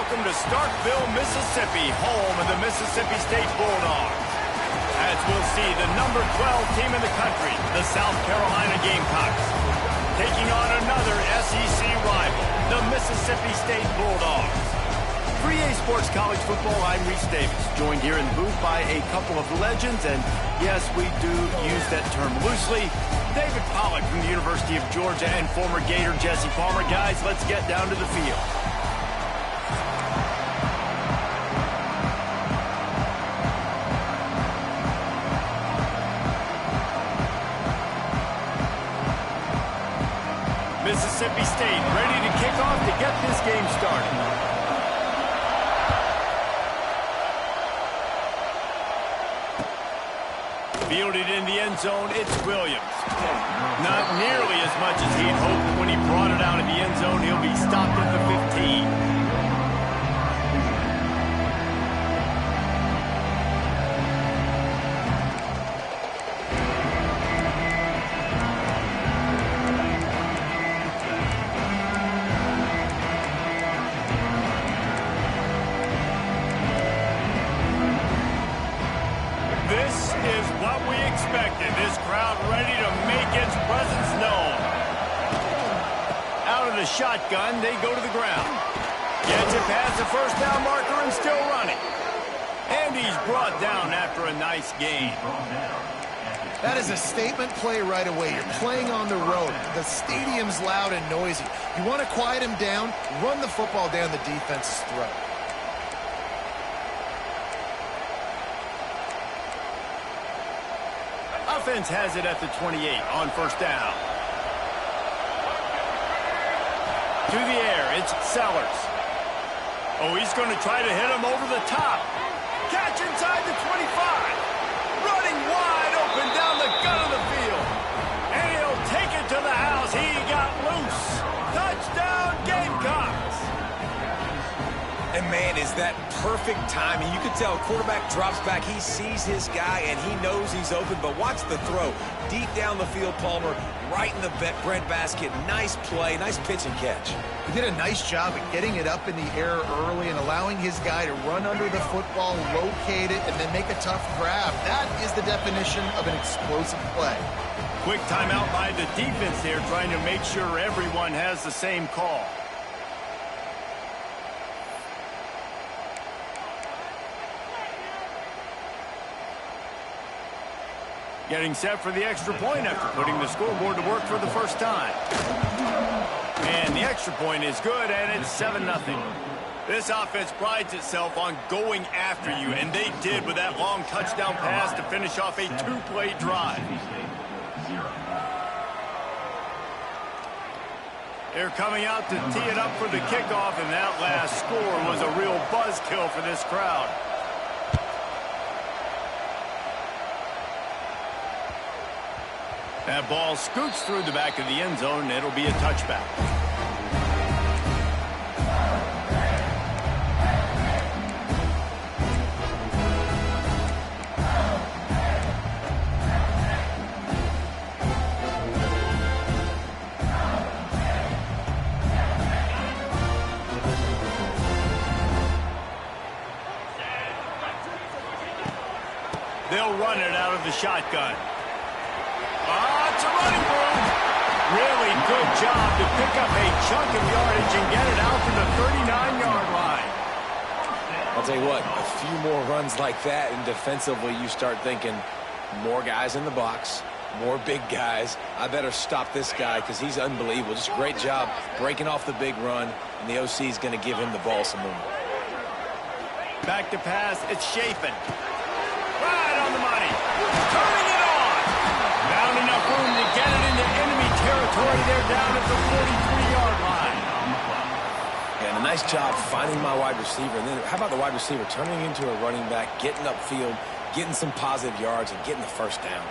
welcome to Starkville, Mississippi, home of the Mississippi State Bulldogs. As we'll see the number 12 team in the country, the South Carolina Gamecocks, taking on another SEC rival, the Mississippi State Bulldogs. For EA Sports College Football, I'm Reese Davis, joined here in the booth by a couple of legends, and yes, we do use that term loosely. David Pollack from the University of Georgia and former Gator Jesse Palmer. Guys, let's get down to the field. Mississippi State ready to kick off to get this game started. Fielded in the end zone, it's Williams. Not nearly as much as he'd hoped when he brought it out of the end zone. He'll be stopped at the 15. This crowd ready to make its presence known. Out of the shotgun, they go to the ground. Gets it past the first down marker and still running. And he's brought down after a nice gain. That is a statement play right away. You're playing on the road. The stadium's loud and noisy. You want to quiet him down, run the football down the defense's throat. Offense has it at the 28 on first down. To the air, it's Sellers. Oh, he's going to try to hit him over the top. Catch inside the 25. Running wide open down the gut of the field. And he'll take it to the house. He got loose. Touchdown, Gamecocks. And, man, is that perfect timing. You can tell quarterback drops back. He sees his guy, and he knows he's open. But watch the throw. Deep down the field, Palmer, right in the breadbasket. Nice play, nice pitch and catch. He did a nice job of getting it up in the air early and allowing his guy to run under the football, locate it, and then make a tough grab. That is the definition of an explosive play. Quick timeout by the defense there, trying to make sure everyone has the same call. Getting set for the extra point after putting the scoreboard to work for the first time. And the extra point is good, and it's 7-0. This offense prides itself on going after you, and they did with that long touchdown pass to finish off a two-play drive. They're coming out to tee it up for the kickoff, and that last score was a real buzzkill for this crowd. That ball scoots through the back of the end zone, and it'll be a touchback. They'll run it out of the shotgun. It's a running move. Really good job to pick up a chunk of yardage and get it out to the 39-yard line. I'll tell you what, a few more runs like that, and defensively you start thinking more guys in the box, more big guys. I better stop this guy because he's unbelievable. Just a great job breaking off the big run, and the OC is going to give him the ball some more. Back to pass, it's Chafin. Right on the money. Turning it on. Not enough room to get it into enemy territory. They're down at the 43-yard line. And a nice job finding my wide receiver. And then how about the wide receiver turning into a running back, getting upfield, getting some positive yards, and getting the first down.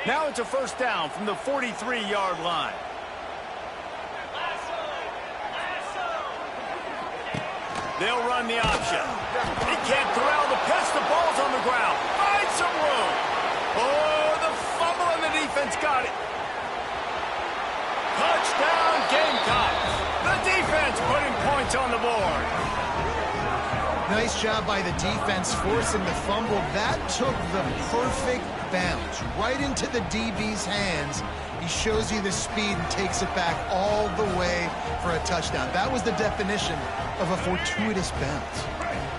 Now it's a first down from the 43-yard line. They'll run the option. He can't corral the pitch. The ball's on the ground. Find some room. Oh, the one's got it. Touchdown, Gamecocks. The defense putting points on the board. Nice job by the defense forcing the fumble. That took the perfect bounce right into the DB's hands. He shows you the speed and takes it back all the way for a touchdown. That was the definition of a fortuitous bounce.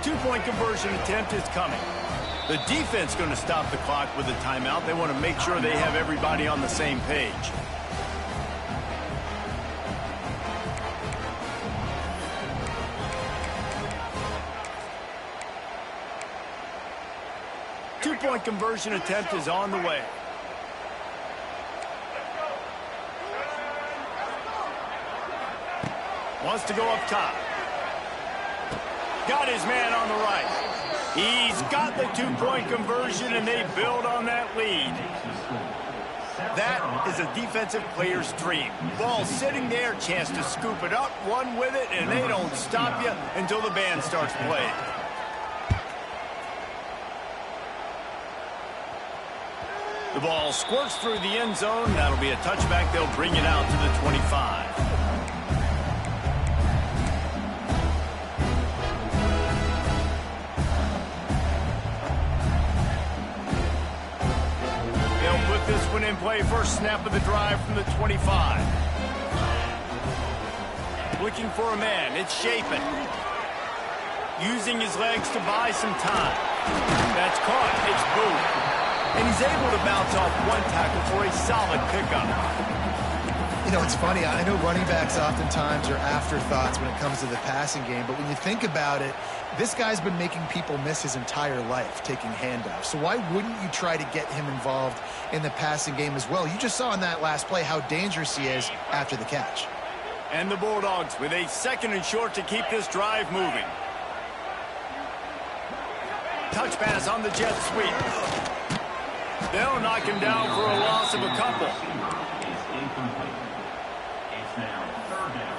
Two-point conversion attempt is coming. The defense going to stop the clock with a timeout. They want to make sure they have everybody on the same page. Two-point conversion attempt is on the way. Wants to go up top. Got his man on the right. He's got the two-point conversion, and they build on that lead. That is a defensive player's dream. Ball sitting there, chance to scoop it up, run with it, and they don't stop you until the band starts playing. The ball squirts through the end zone. That'll be a touchback. They'll bring it out to the 25. They'll put this one in play. First snap of the drive from the 25. Looking for a man. It's Chapin. Using his legs to buy some time. That's caught. It's Booth. And he's able to bounce off one tackle for a solid pickup. You know, it's funny. I know running backs oftentimes are afterthoughts when it comes to the passing game, but when you think about it, this guy's been making people miss his entire life taking handoffs. So why wouldn't you try to get him involved in the passing game as well? You just saw in that last play how dangerous he is after the catch. And the Bulldogs with a second and short to keep this drive moving. Touch pass on the jet sweep. They'll knock him down for a loss of a couple. It's now third down.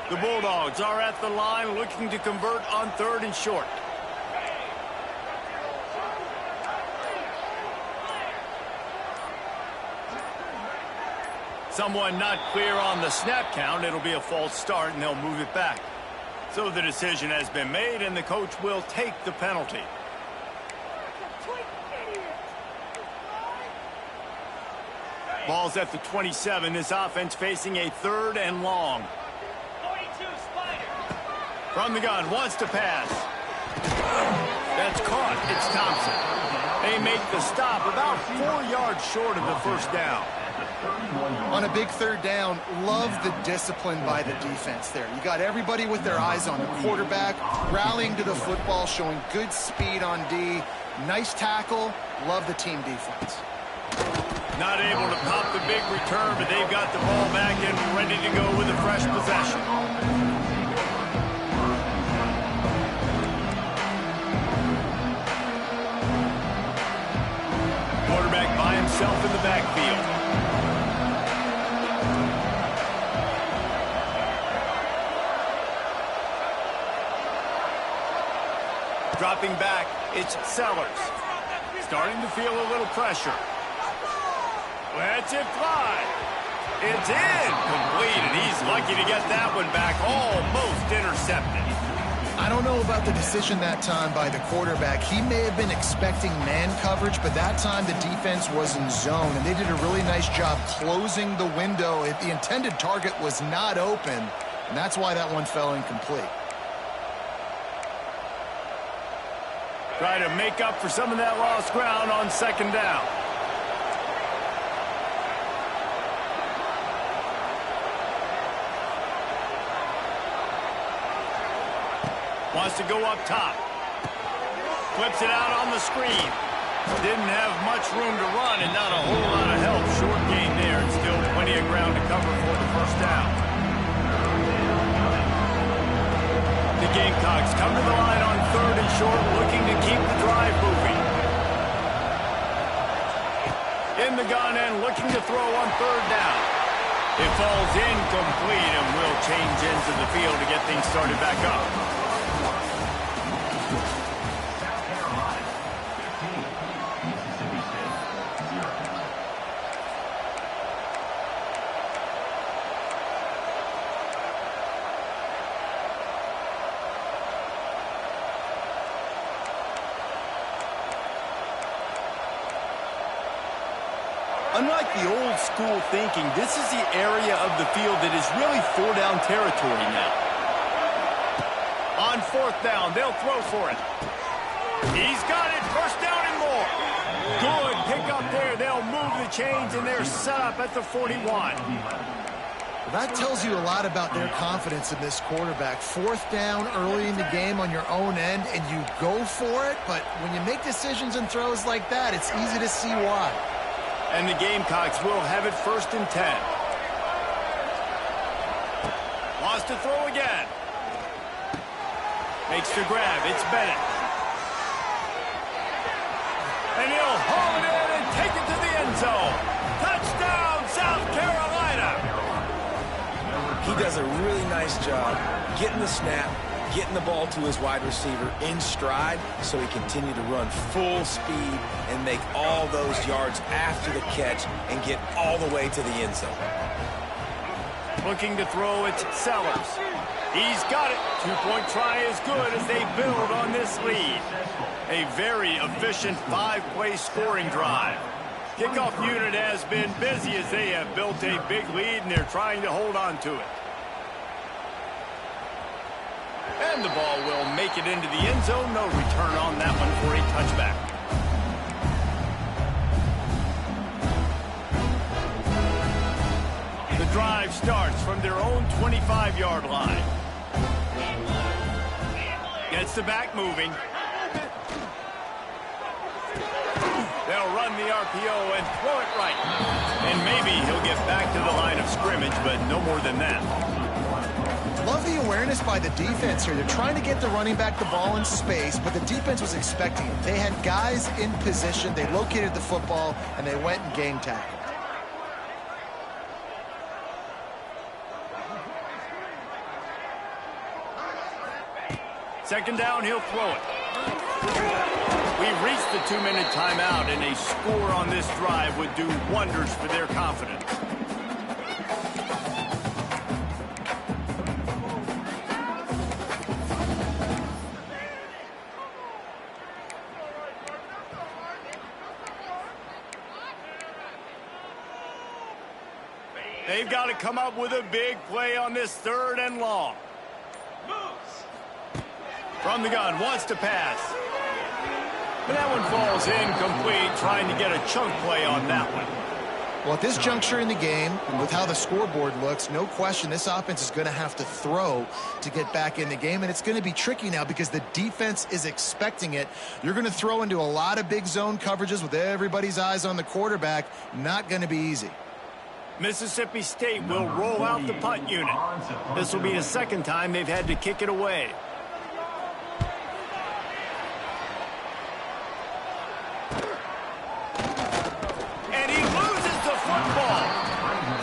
The Bulldogs are at the line looking to convert on third and short. Someone not clear on the snap count. It'll be a false start, and they'll move it back. So the decision has been made, and the coach will take the penalty. Ball's at the 27. This offense facing a third and long. From the gun, wants to pass. That's caught. It's Thompson. They make the stop about 4 yards short of the first down. On a big third down, love the discipline by the defense there. You got everybody with their eyes on the quarterback, rallying to the football, showing good speed on D. Nice tackle. Love the team defense. Not able to pop the big return, but they've got the ball back and ready to go with a fresh possession. Quarterback by himself in the backfield. Dropping back, it's Sellers. Starting to feel a little pressure. Lets it fly. It's in. Complete, and he's lucky to get that one back. Almost intercepted. I don't know about the decision that time by the quarterback. He may have been expecting man coverage, but that time the defense was in zone, and they did a really nice job closing the window. The intended target was not open, and that's why that one fell incomplete. Try to make up for some of that lost ground on second down. Wants to go up top. Flips it out on the screen. Didn't have much room to run and not a whole lot of help. Short gain there and still plenty of ground to cover for the first down. The Gamecocks come to the line on third and short, looking to keep the drive moving. In the gun and looking to throw on third down. It falls incomplete and will change ends of the field to get things started back up. South Carolina, 15. Mississippi State, 0. Unlike the old school thinking, this is the area of the field that is really four-down territory now. On fourth down, they'll throw for it. He's got it, first down and more. Good pick up there. They'll move the chains, and they're set up at the 41. That tells you a lot about their confidence in this quarterback. Fourth down early in the game on your own end, and you go for it, but when you make decisions and throws like that, it's easy to see why. And the Gamecocks will have it 1st and 10. Wants to throw again. Makes the grab. It's Bennett. And he'll haul it in and take it to the end zone. Touchdown, South Carolina. He does a really nice job getting the snap, getting the ball to his wide receiver in stride so he continued to run full speed and make all those yards after the catch and get all the way to the end zone. Looking to throw it, Sellers. He's got it. Two-point try is good as they build on this lead. A very efficient 5-play scoring drive. Kickoff unit has been busy as they have built a big lead and they're trying to hold on to it. And the ball will make it into the end zone. No return on that one for a touchback. The drive starts from their own 25-yard line. Gets the back moving. They'll run the RPO and throw it right. And maybe he'll get back to the line of scrimmage, but no more than that. Love the awareness by the defense here. They're trying to get the running back the ball in space, but the defense was expecting it. They had guys in position. They located the football, and they went and gang tackled. Second down, he'll throw it. We've reached the 2-minute timeout, and a score on this drive would do wonders for their confidence. They've got to come up with a big play on this 3rd and long. From the gun, wants to pass. But that one falls incomplete, trying to get a chunk play on that one. Well, at this juncture in the game, with how the scoreboard looks, no question this offense is going to have to throw to get back in the game, and it's going to be tricky now because the defense is expecting it. You're going to throw into a lot of big zone coverages with everybody's eyes on the quarterback. Not going to be easy. Mississippi State will roll out the punt unit. This will be the second time they've had to kick it away.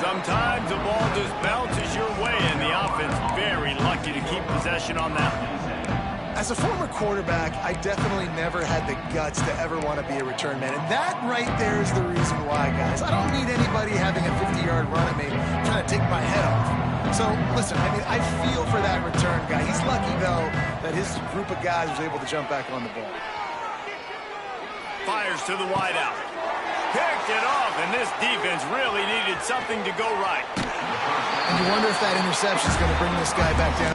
Sometimes the ball just bounces your way, and the offense very lucky to keep possession on that one. As a former quarterback, I definitely never had the guts to ever want to be a return man. And that right there is the reason why, guys. I don't need anybody having a 50-yard run at me trying to take my head off. So, listen, I mean, I feel for that return guy. He's lucky, though, that his group of guys was able to jump back on the ball. Fires to the wideout. Picked it off, and this defense really needed something to go right. And you wonder if that interception is going to bring this guy back down.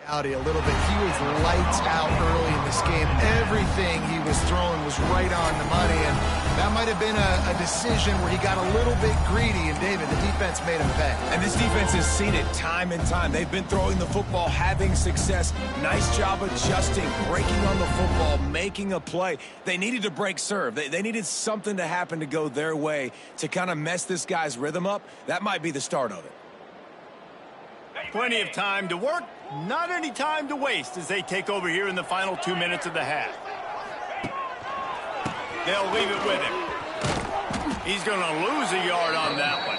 A little bit. He was lights out early in this game. Everything he was throwing was right on the money, and that might have been a decision where he got a little bit greedy, and David, the defense made him pay. And this defense has seen it time and time. They've been throwing the football, having success. Nice job adjusting, breaking on the football, making a play. They needed to break serve. They needed something to happen to go their way to kind of mess this guy's rhythm up. That might be the start of it. Plenty of time to work, not any time to waste as they take over here in the final 2 minutes of the half. They'll leave it with him. He's going to lose a yard on that one.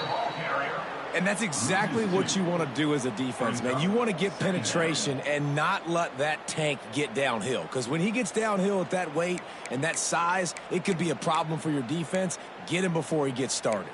And that's exactly what you want to do as a defense, man. You want to get penetration and not let that tank get downhill. Because when he gets downhill at that weight and that size, it could be a problem for your defense. Get him before he gets started.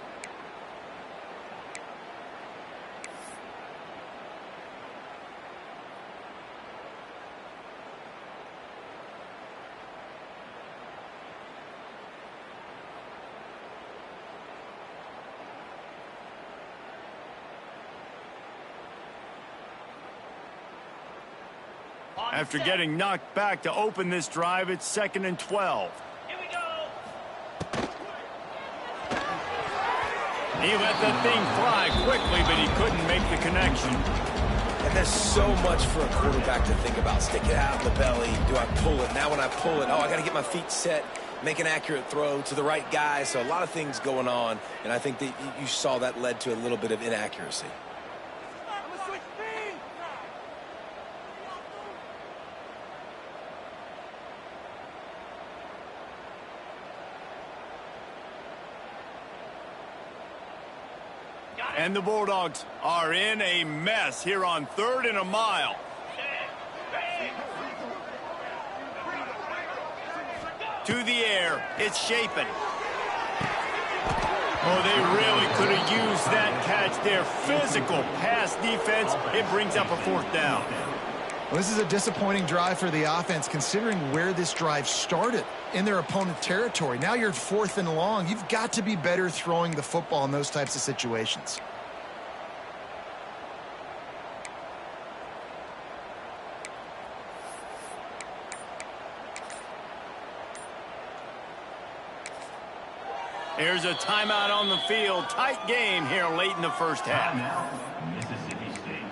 After getting knocked back to open this drive, it's 2nd and 12. Here we go. He let that thing fly quickly, but he couldn't make the connection. And there's so much for a quarterback to think about. Stick it out in the belly. Do I pull it? Now when I pull it, oh, I got to get my feet set, make an accurate throw to the right guy. So a lot of things going on, and I think that you saw that led to a little bit of inaccuracy. And the Bulldogs are in a mess here on 3rd and a mile. To the air, it's Shapen. Oh, they really could have used that catch there. Physical pass defense. It brings up a 4th down. Well, this is a disappointing drive for the offense, considering where this drive started, in their opponent territory. Now you're 4th and long. You've got to be better throwing the football in those types of situations. Here's a timeout on the field. Tight game here late in the first half. Now, Mississippi State.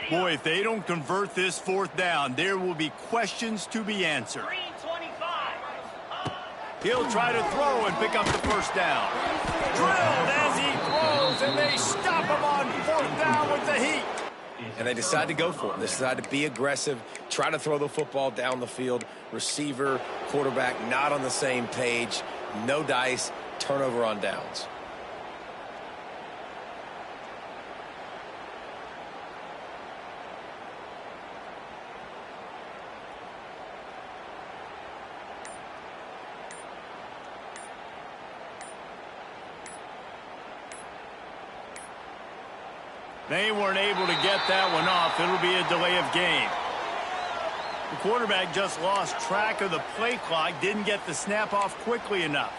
Boy, if they don't convert this 4th down, there will be questions to be answered. 325. He'll try to throw and pick up the 1st down. Drilled as he throws, and they stop him on 4th down with the heat. And they decide to go for it. They decide to be aggressive, try to throw the football down the field. Receiver, quarterback, not on the same page. No dice, turnover on downs. They weren't able to get that one off. It'll be a delay of game. The quarterback just lost track of the play clock, didn't get the snap off quickly enough.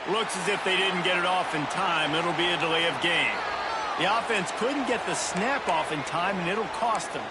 Looks as if they didn't get it off in time. It'll be a delay of game. The offense couldn't get the snap off in time, and it'll cost them.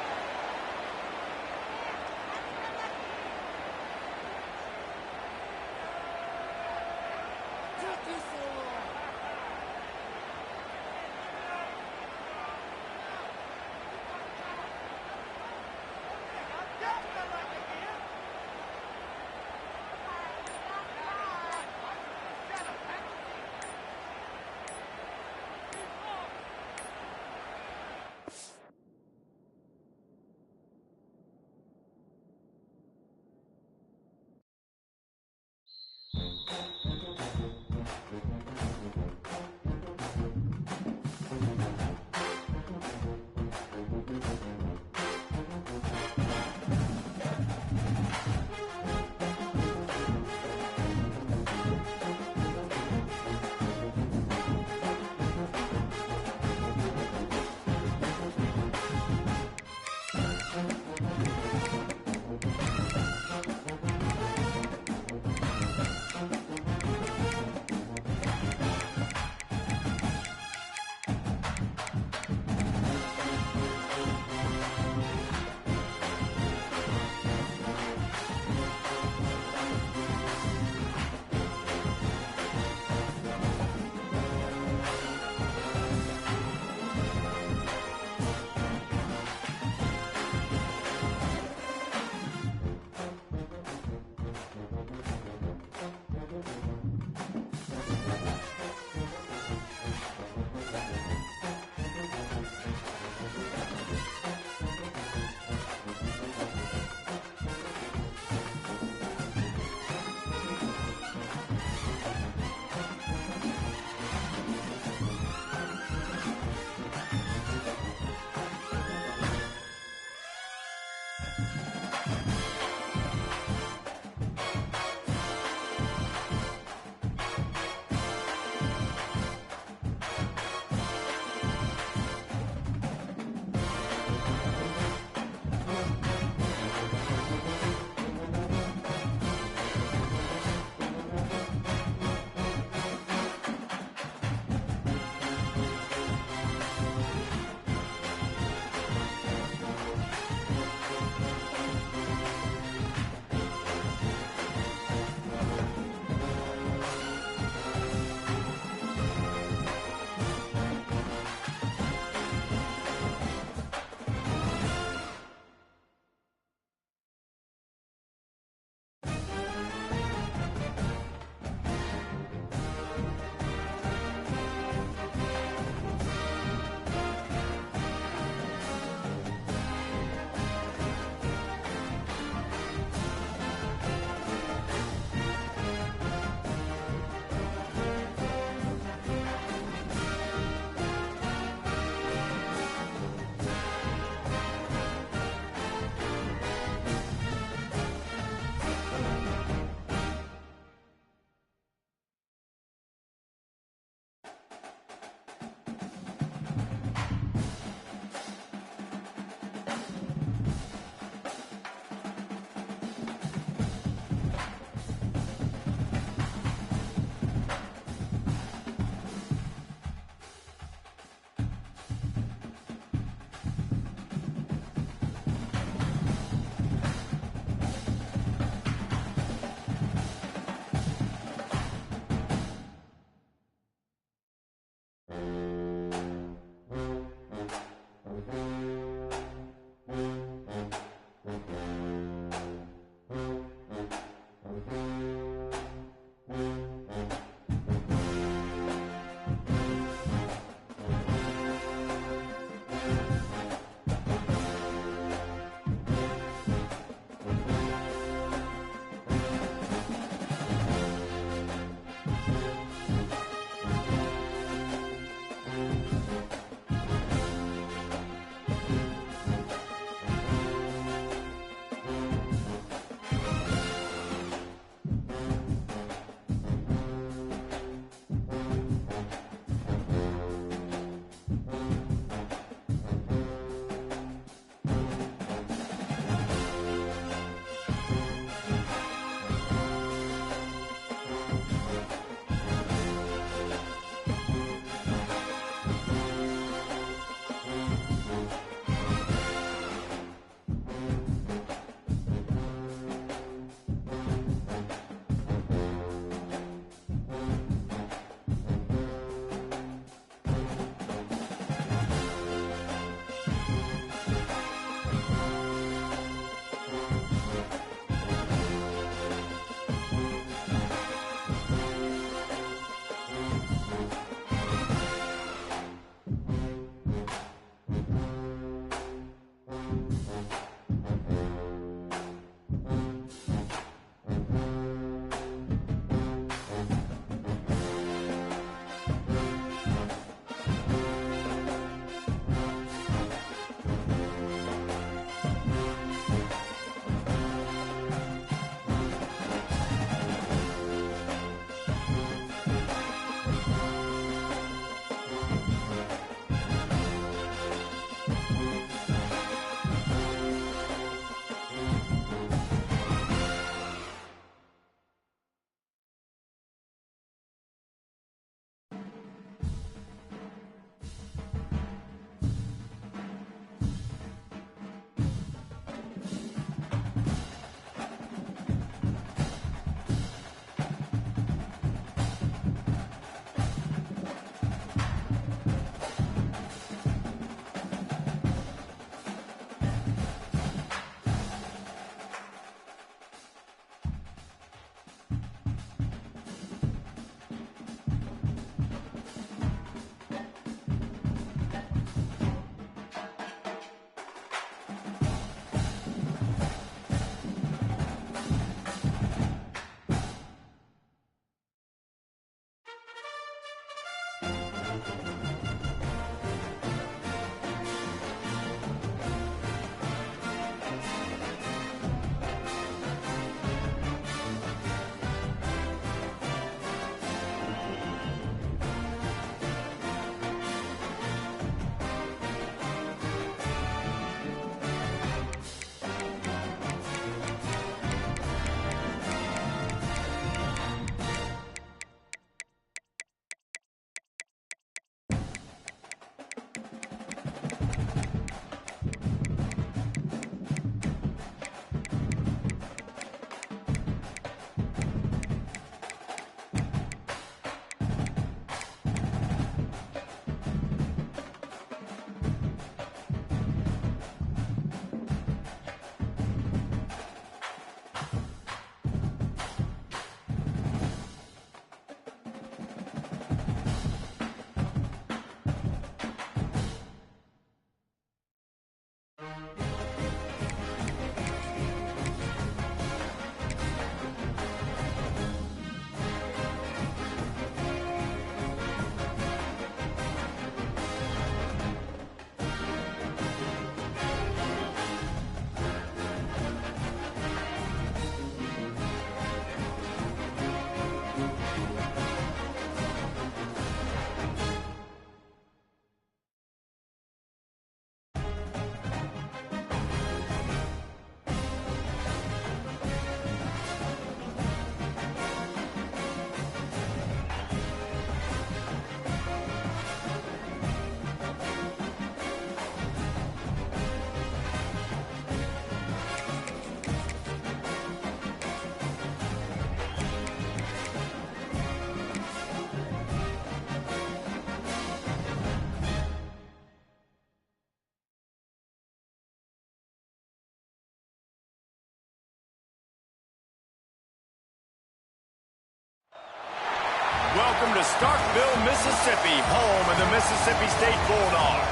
to Starkville, Mississippi, home of the Mississippi State Bulldogs.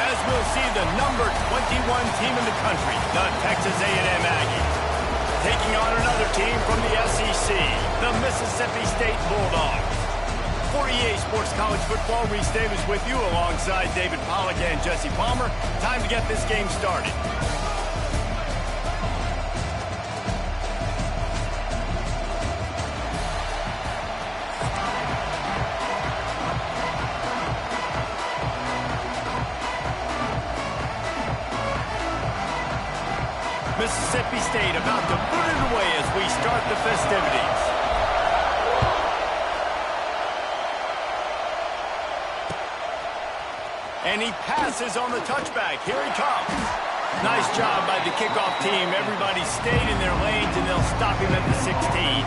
As we'll see the number 21 team in the country, the Texas A&M Aggies, taking on another team from the SEC, the Mississippi State Bulldogs. For EA Sports College Football, Reese Davis with you alongside David Pollack and Jesse Palmer. Time to get this game started. Mississippi State about to put it away as we start the festivities. And he passes on the touchback. Here he comes. Nice job by the kickoff team. Everybody stayed in their lanes, and they'll stop him at the 16.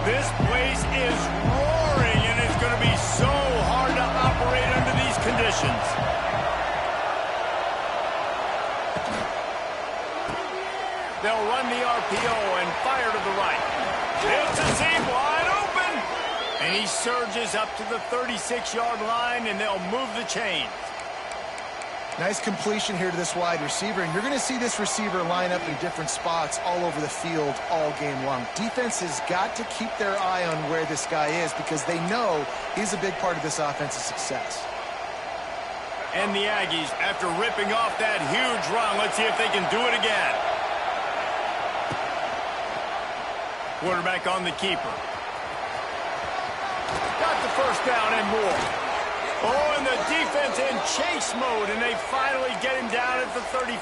This place is roaring, and it's going to be so hard to operate under these conditions. They'll run the RPO and fire to the right. It's a seam wide open. And he surges up to the 36-yard line, and they'll move the chains. Nice completion here to this wide receiver, and you're going to see this receiver line up in different spots all over the field all game long. Defense has got to keep their eye on where this guy is because they know he's a big part of this offense's success. And the Aggies, after ripping off that huge run, let's see if they can do it again. Quarterback on the keeper. Got the first down and more. Oh, and the defense in chase mode, and they finally get him down at the 35.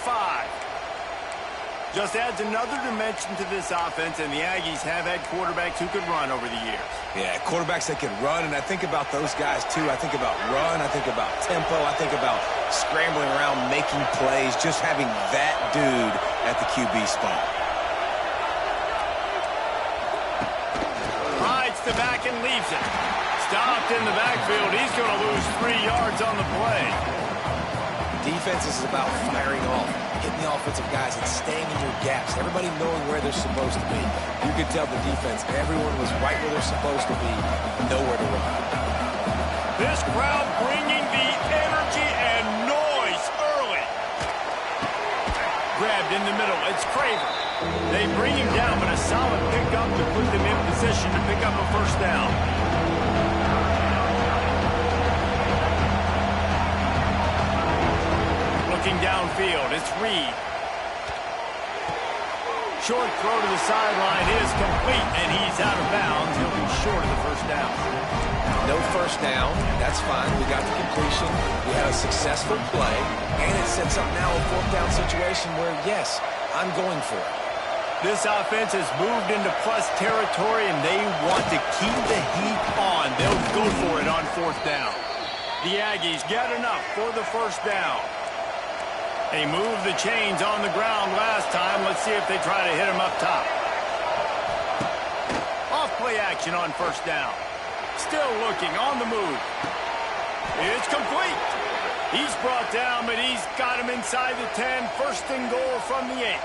Just adds another dimension to this offense, and the Aggies have had quarterbacks who could run over the years. Yeah, quarterbacks that can run, and I think about those guys, too. I think about run, I think about tempo, I think about scrambling around, making plays, just having that dude at the QB spot. Hides the back and leaves it. Stopped in the backfield. He's going to lose 3 yards on the play. Defense is about firing off, hitting the offensive guys and staying in your gaps. Everybody knowing where they're supposed to be. You could tell the defense, everyone was right where they're supposed to be, nowhere to run. This crowd bringing the energy and noise early. Grabbed in the middle. It's Craver. They bring him down, but a solid pickup to put them in position to pick up a first down. Looking downfield, it's Reed. Short throw to the sideline is complete, and he's out of bounds. He'll be short of the first down. No first down. That's fine. We got the completion. We had a successful play, and it sets up now a fourth down situation where, yes, I'm going for it. This offense has moved into plus territory, and they want to keep the heat on. They'll go for it on fourth down. The Aggies get enough for the first down. They moved the chains on the ground last time. Let's see if they try to hit him up top. Off play action on first down. Still looking on the move. It's complete. He's brought down, but he's got him inside the 10. First and goal from the 8.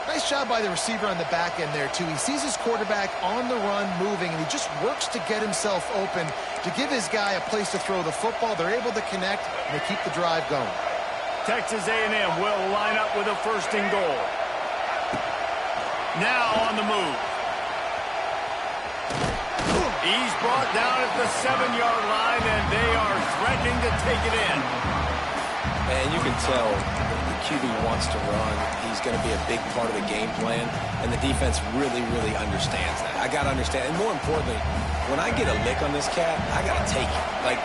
Nice job by the receiver on the back end there, too. He sees his quarterback on the run moving, and he just works to get himself open to give his guy a place to throw the football. They're able to connect, and they keep the drive going. Texas A&M will line up with a first and goal. Now on the move. He's brought down at the 7-yard line, and they are threatening to take it in. And you can tell the QB wants to run. He's going to be a big part of the game plan, and the defense really, really understands that. I got to understand, and more importantly, when I get a lick on this cat, I got to take it. Like,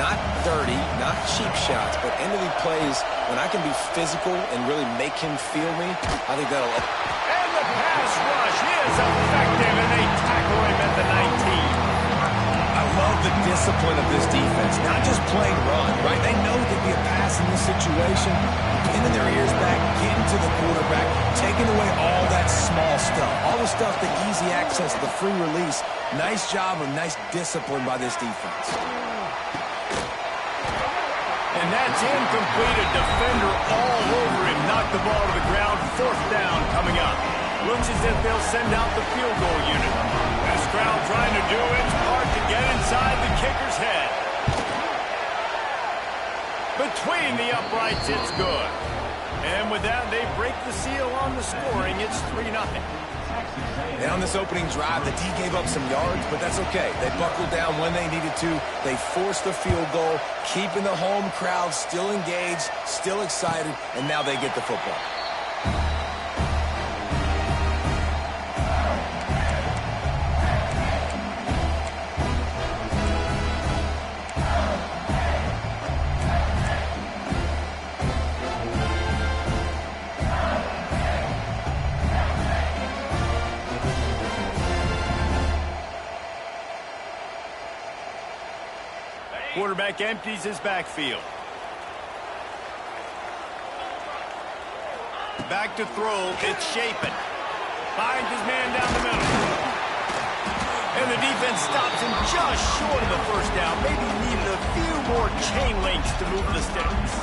not dirty, not cheap shots, but end-of-the plays, when I can be physical and really make him feel me, I think that'll... And the pass rush is effective, and they tackle him at the 19. I love the discipline of this defense, not just plain run, right? They know there'd be a pass in this situation, pinning their ears back, getting to the quarterback, taking away all that small stuff, all the stuff, the easy access, the free release. Nice job and nice discipline by this defense. And And that's incomplete. A defender all over him. Knocked the ball to the ground. 4th down coming up. Looks as if they'll send out the field goal unit. This crowd trying to do its part to get inside the kicker's head. Between the uprights, it's good. And with that, they break the seal on the scoring. It's 3-0. And on this opening drive, the D gave up some yards, but that's okay. They buckled down when they needed to. They forced the field goal, keeping the home crowd still engaged, still excited, and now they get the football. Quarterback empties his backfield. Back to throw. It's Shapen. Finds his man down the middle. And the defense stops him just short of the 1st down. Maybe needed a few more chain links to move the sticks.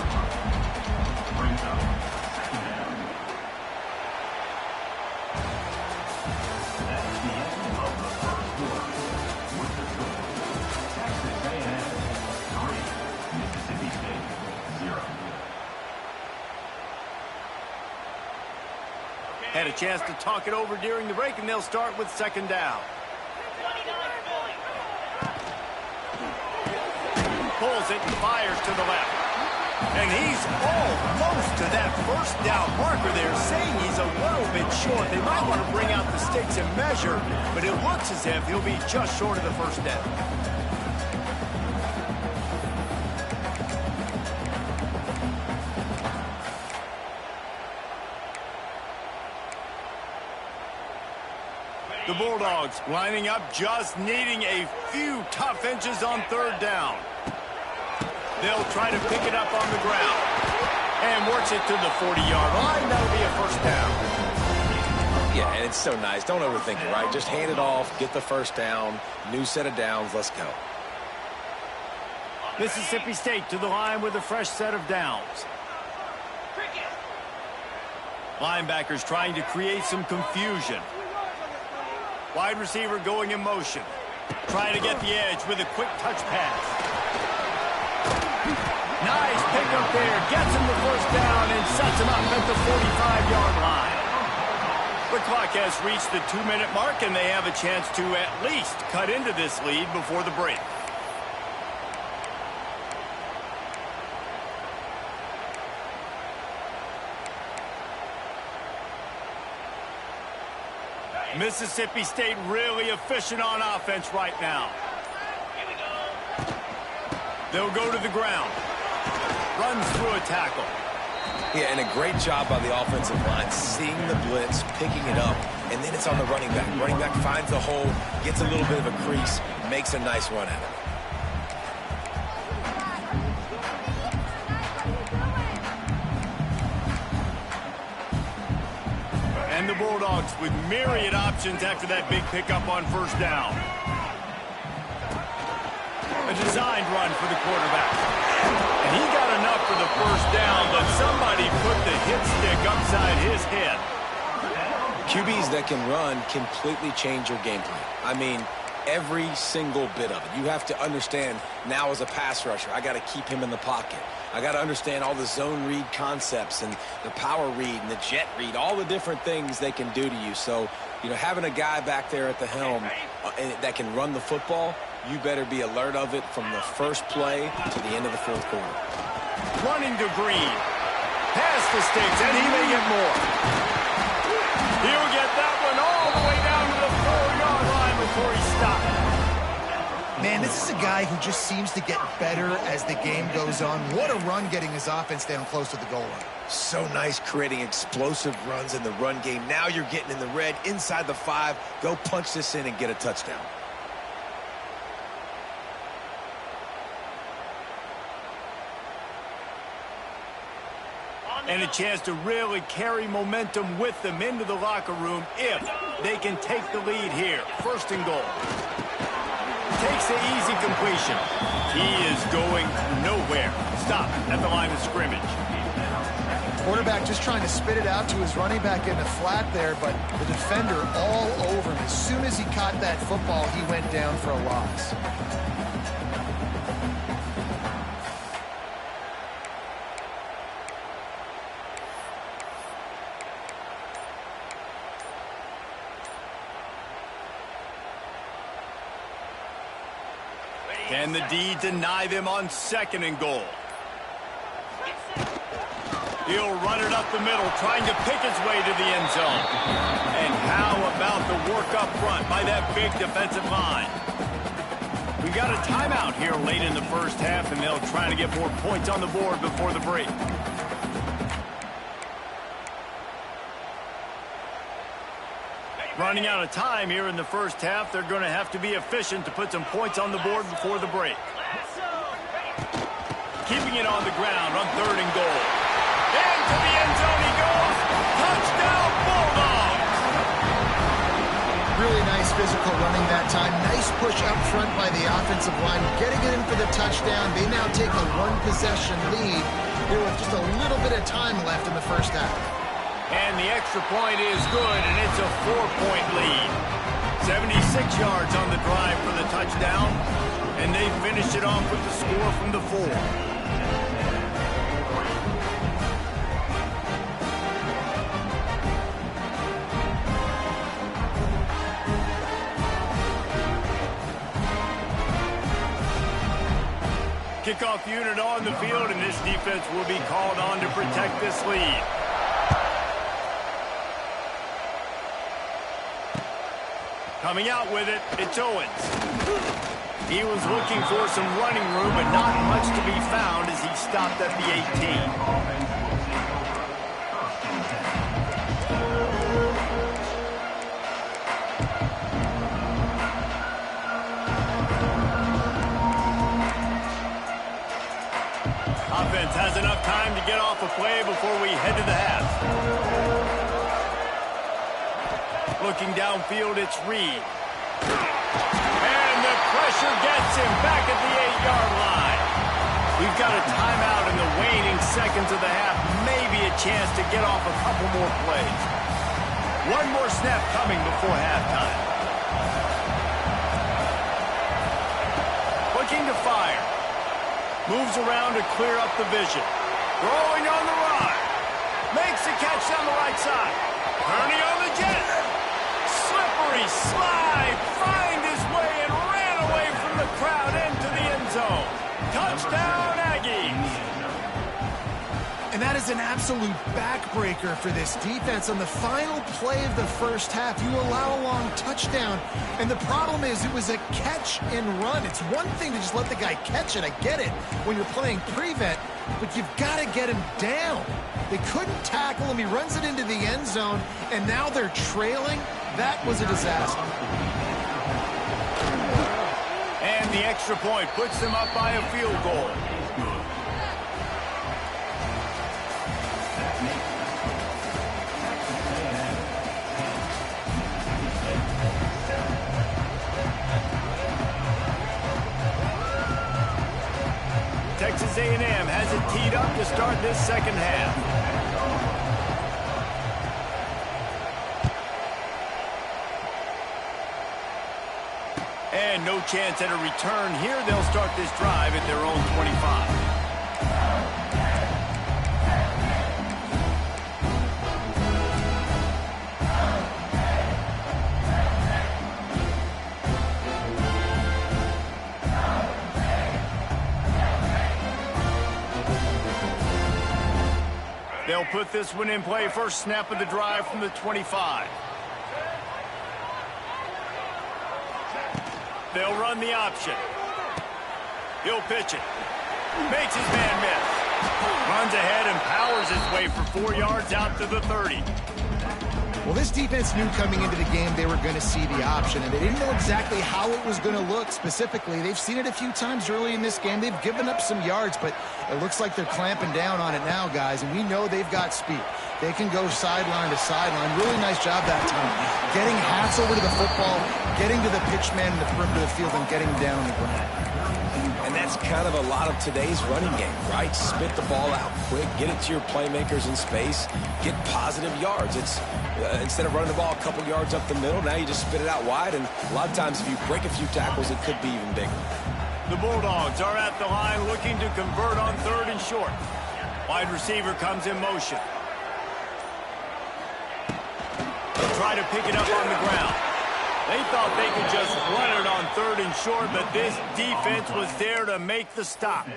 Had a chance to talk it over during the break, and they'll start with 2nd down. Pulls it and fires to the left. And he's almost to that 1st down marker there, saying he's a little bit short. They might want to bring out the sticks and measure, but it looks as if he'll be just short of the 1st down. The Bulldogs lining up, just needing a few tough inches on 3rd down. They'll try to pick it up on the ground. And works it to the 40-yard line. That'll be a 1st down. Yeah, and it's so nice. Don't overthink it, right? Just hand it off, get the 1st down, new set of downs, let's go. Mississippi State to the line with a fresh set of downs. Linebackers trying to create some confusion. Wide receiver going in motion. Trying to get the edge with a quick touch pass. Nice pickup there. Gets him the 1st down and sets him up at the 45-yard line. The clock has reached the 2-minute mark, and they have a chance to at least cut into this lead before the break. Mississippi State really efficient on offense right now. Here we go. They'll go to the ground. Runs through a tackle. Yeah, and a great job by the offensive line, seeing the blitz, picking it up, and then it's on the running back. Running back finds the hole, gets a little bit of a crease, makes a nice run at it. And the Bulldogs with myriad options after that big pickup on 1st down. A designed run for the quarterback. And he got enough for the 1st down, but somebody put the hit stick upside his head. QBs that can run completely change your game plan. I mean, every single bit of it. You have to understand now as a pass rusher, I got to keep him in the pocket. I got to understand all the zone read concepts and the power read and the jet read, all the different things they can do to you. So, you know, having a guy back there at the helm that can run the football, you better be alert of it from the first play to the end of the 4th quarter. Running to Green. Past the sticks, and he may get more. He'll get that one all the way down to the 4-yard line before he stopped. Man, this is a guy who just seems to get better as the game goes on. What a run getting his offense down close to the goal line. So nice creating explosive runs in the run game. Now you're getting in the red, inside the 5. Go punch this in and get a touchdown. And a chance to really carry momentum with them into the locker room if they can take the lead here. 1st and goal. Takes the easy completion. He is going nowhere. Stop at the line of scrimmage. Quarterback just trying to spit it out to his running back in the flat there, but the defender all over him. As soon as he caught that football, he went down for a loss. Can the D deny them on 2nd and goal? He'll run it up the middle, trying to pick his way to the end zone. And how about the work up front by that big defensive line? We've got a timeout here late in the first half, and they'll try to get more points on the board before the break. Running out of time here in the first half, they're going to have to be efficient to put some points on the board before the break. Keeping it on the ground on 3rd and goal. Into the end zone he goes. Touchdown, Bulldogs! Really nice physical running that time. Nice push up front by the offensive line. Getting it in for the touchdown. They now take a 1-possession lead here with just a little bit of time left in the first half. And the extra point is good, and it's a 4-point lead. 76 yards on the drive for the touchdown, and they finish it off with the score from the 4. Kickoff unit on the field, and this defense will be called on to protect this lead. Coming out with it, it's Owens. He was looking for some running room, but not much to be found as he stopped at the 18. Offense has enough time to get off a play before we head to the half. Looking downfield, it's Reed. And the pressure gets him back at the 8-yard line. We've got a timeout in the waning seconds of the half. Maybe a chance to get off a couple more plays. One more snap coming before halftime. Looking to fire. Moves around to clear up the vision. Throwing on the run. Makes the catch down the right side. Turning on the jet. Slippery slide. Find his way and ran away from the crowd into the end zone. Touchdown, Aggies. And that is an absolute backbreaker for this defense. On the final play of the first half, you allow a long touchdown. And the problem is it was a catch and run. It's one thing to just let the guy catch it. I get it when you're playing prevent, but you've got to get him down. They couldn't tackle him. He runs it into the end zone, and now they're trailing. That was a disaster. And the extra point puts them up by a field goal. Texas A&M has it teed up to start this second half. And no chance at a return here. They'll start this drive at their own 25. They'll put this one in play. First snap of the drive from the 25. They'll run the option. He'll pitch it. Makes his man miss. Runs ahead and powers his way for 4 yards out to the 30. Well, this defense knew coming into the game they were going to see the option, and they didn't know exactly how it was going to look specifically. They've seen it a few times early in this game. They've given up some yards, but it looks like they're clamping down on it now, guys, and we know they've got speed. They can go sideline to sideline. Really nice job that time. Getting hats over to the football, getting to the pitch man in the perimeter of the field, and getting down on the ground. And that's kind of a lot of today's running game, right? Spit the ball out quick, get it to your playmakers in space, get positive yards. It's instead of running the ball a couple yards up the middle, now you just spit it out wide, and a lot of times if you break a few tackles, it could be even bigger. The Bulldogs are at the line looking to convert on 3rd and short. Wide receiver comes in motion. They'll try to pick it up on the ground. They thought they could just run it on 3rd and short, but this defense was there to make the stop.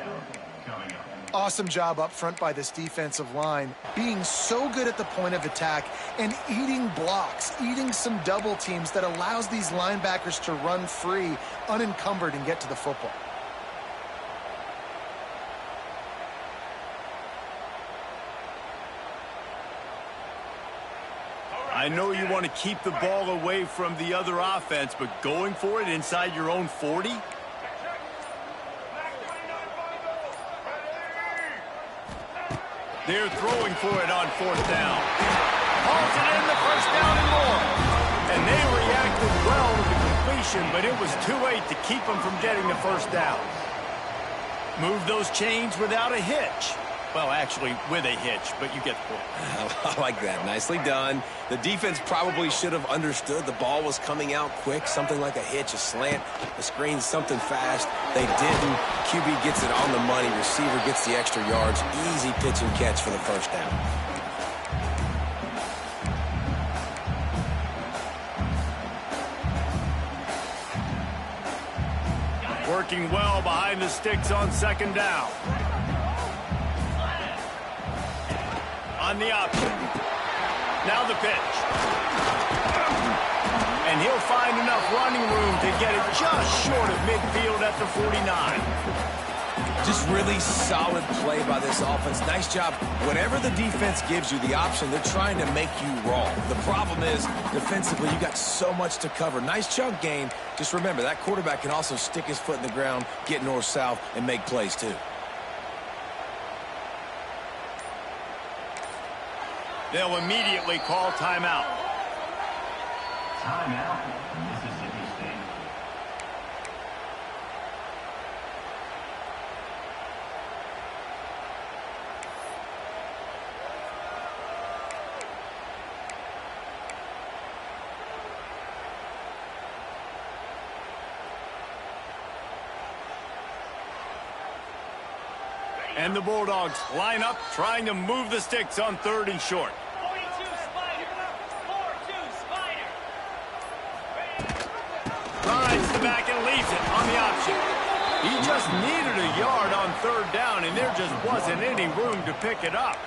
Awesome job up front by this defensive line, being so good at the point of attack and eating blocks, eating some double teams that allows these linebackers to run free, unencumbered, and get to the football. I know you want to keep the ball away from the other offense, but going for it inside your own 40? They're throwing for it on 4th down. Hauls it in the 1st down and more. And they reacted well to the completion, but it was too late to keep them from getting the 1st down. Move those chains without a hitch. Well, actually, with a hitch, but you get the point. I like that. Nicely done. The defense probably should have understood the ball was coming out quick, something like a hitch, a slant, a screen, something fast. They didn't. QB gets it on the money. Receiver gets the extra yards. Easy pitch and catch for the 1st down. Working well behind the sticks on 2nd down. On the option. Now the pitch. And he'll find enough running room to get it just short of midfield at the 49. Just really solid play by this offense. Nice job. Whatever the defense gives you the option, they're trying to make you roll. The problem is, defensively, you got so much to cover. Nice chunk gain. Just remember, that quarterback can also stick his foot in the ground, get north-south, and make plays too. They'll immediately call timeout. Timeout, Mississippi State. And the Bulldogs line up, trying to move the sticks on 3rd and short. 42 Spider. 4-2 Spider. Rides the back and leaves it on the option. He just needed a yard on 3rd down, and there just wasn't any room to pick it up.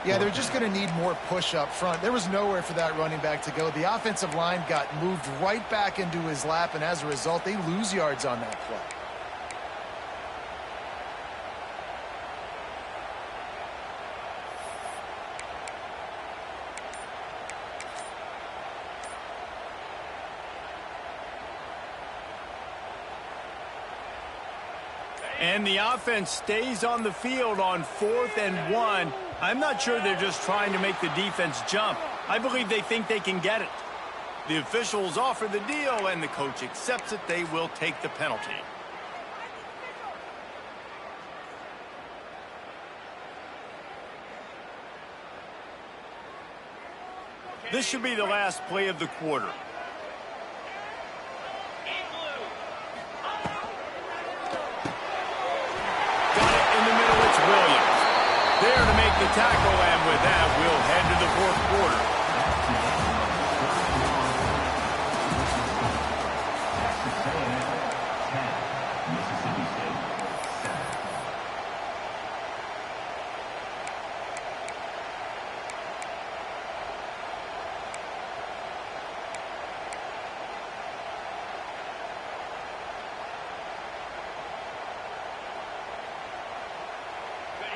Yeah, they're just going to need more push up front. There was nowhere for that running back to go. The offensive line got moved right back into his lap, and as a result, they lose yards on that play. And the offense stays on the field on 4th and 1. I'm not sure they're just trying to make the defense jump. I believe they think they can get it. The officials offer the deal, and the coach accepts it. They will take the penalty. This should be the last play of the quarter. There to make the tackle, and with that, we'll head to the 4th quarter. Mississippi State 7.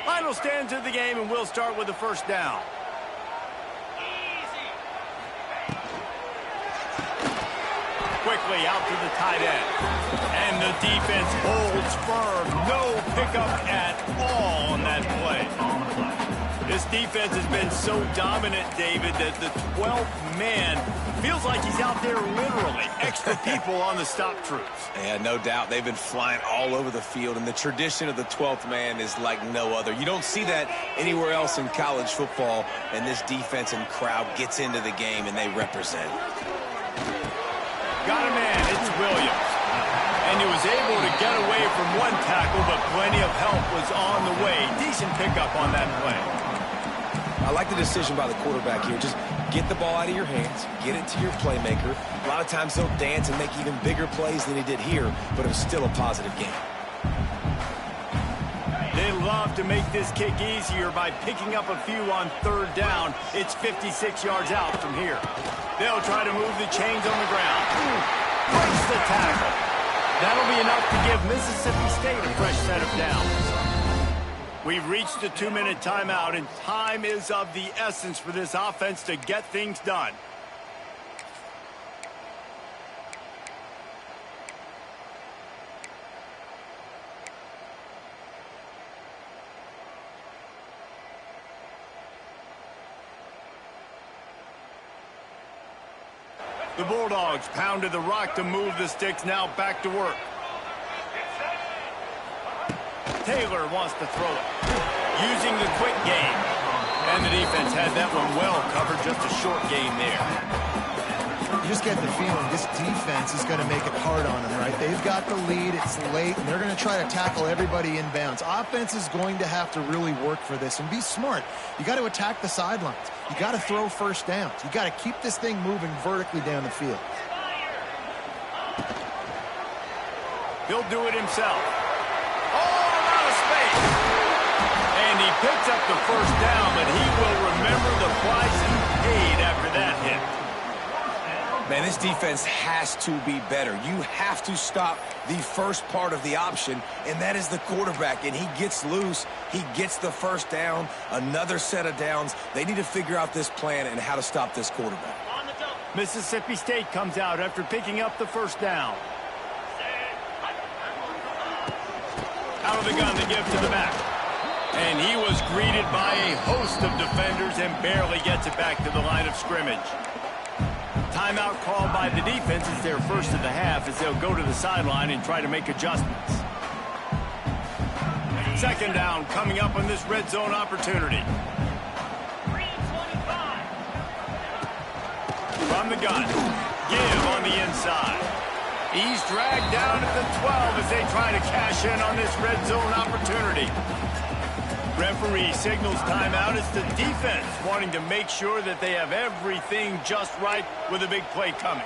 Final stands of the game, and we'll start with the 1st down. Quickly out to the tight end. And the defense holds firm. No pickup at all on that play. On the play. This defense has been so dominant, David, that the 12th man feels like he's out there literally. Extra people on the stop troops. Yeah, no doubt. They've been flying all over the field, and the tradition of the 12th man is like no other. You don't see that anywhere else in college football, and this defense and crowd gets into the game, and they represent. Got a man. It's Williams. And he was able to get away from one tackle, but plenty of help was on the way. Decent pickup on that play. I like the decision by the quarterback here. Just get the ball out of your hands, get it to your playmaker. A lot of times they'll dance and make even bigger plays than he did here, but it was still a positive game. They love to make this kick easier by picking up a few on third down. It's 56 yards out from here. They'll try to move the chains on the ground. Breaks the tackle. That'll be enough to give Mississippi State a fresh set of downs. We've reached the 2-minute timeout, and time is of the essence for this offense to get things done. The Bulldogs pounded the rock to move the sticks, now back to work. Taylor wants to throw it, using the quick game. And the defense had that one well covered, just a short gain there. You just get the feeling this defense is going to make it hard on them, right? They've got the lead, it's late, and they're going to try to tackle everybody inbounds. Offense is going to have to really work for this and be smart. You got to attack the sidelines. You got to throw first downs. You got to keep this thing moving vertically down the field. He'll do it himself. And he picks up the first down, but he will remember the price he paid after that hit. Man, this defense has to be better. You have to stop the first part of the option, and that is the quarterback. And he gets loose. He gets the first down, another set of downs. They need to figure out this plan and how to stop this quarterback. Mississippi State comes out after picking up the first down. Out of the gun to give to the back. And he was greeted by a host of defenders and barely gets it back to the line of scrimmage. Timeout called by the defense is their first of the half as they'll go to the sideline and try to make adjustments. Second down coming up on this red zone opportunity. From the gun, give on the inside. He's dragged down at the 12 as they try to cash in on this red zone opportunity. Referee signals timeout. It's the defense wanting to make sure that they have everything just right with a big play coming.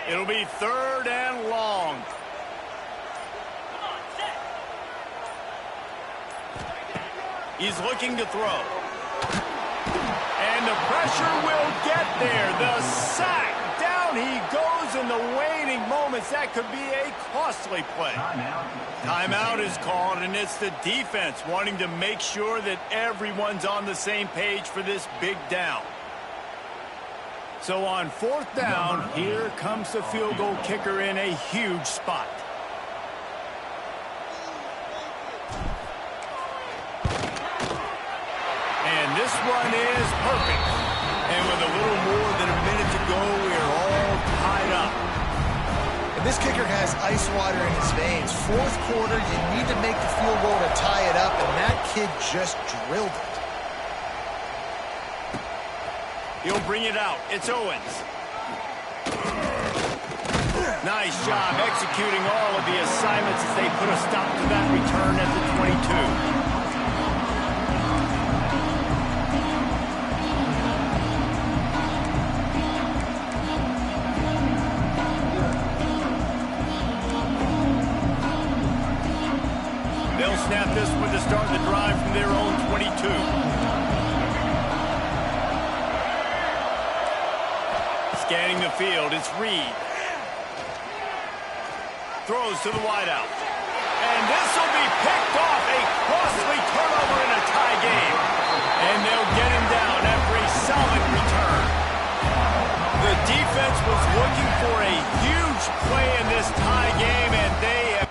It'll be third and long. He's looking to throw. And the pressure will get there. The sack. Down he goes in the waiting moments. That could be a costly play. Timeout is called, and it's the defense wanting to make sure that everyone's on the same page for this big down. So on fourth down, here comes the field goal kicker in a huge spot. And this one is perfect. And with a little more than a minute to go, we're all tied up. And this kicker has ice water in his veins. Fourth quarter, you need to make the field goal to tie it up, and that kid just drilled it. He'll bring it out. It's Owens. Nice job executing all of the assignments as they put a stop to that return at the 22. They'll snap this one to start the drive from their own 22. Scanning the field, it's Reed. Throws to the wideout. And this will be picked off. A costly turnover in a tie game. And they'll get him down after a solid return. The defense was looking for a huge play in this tie game, and they have...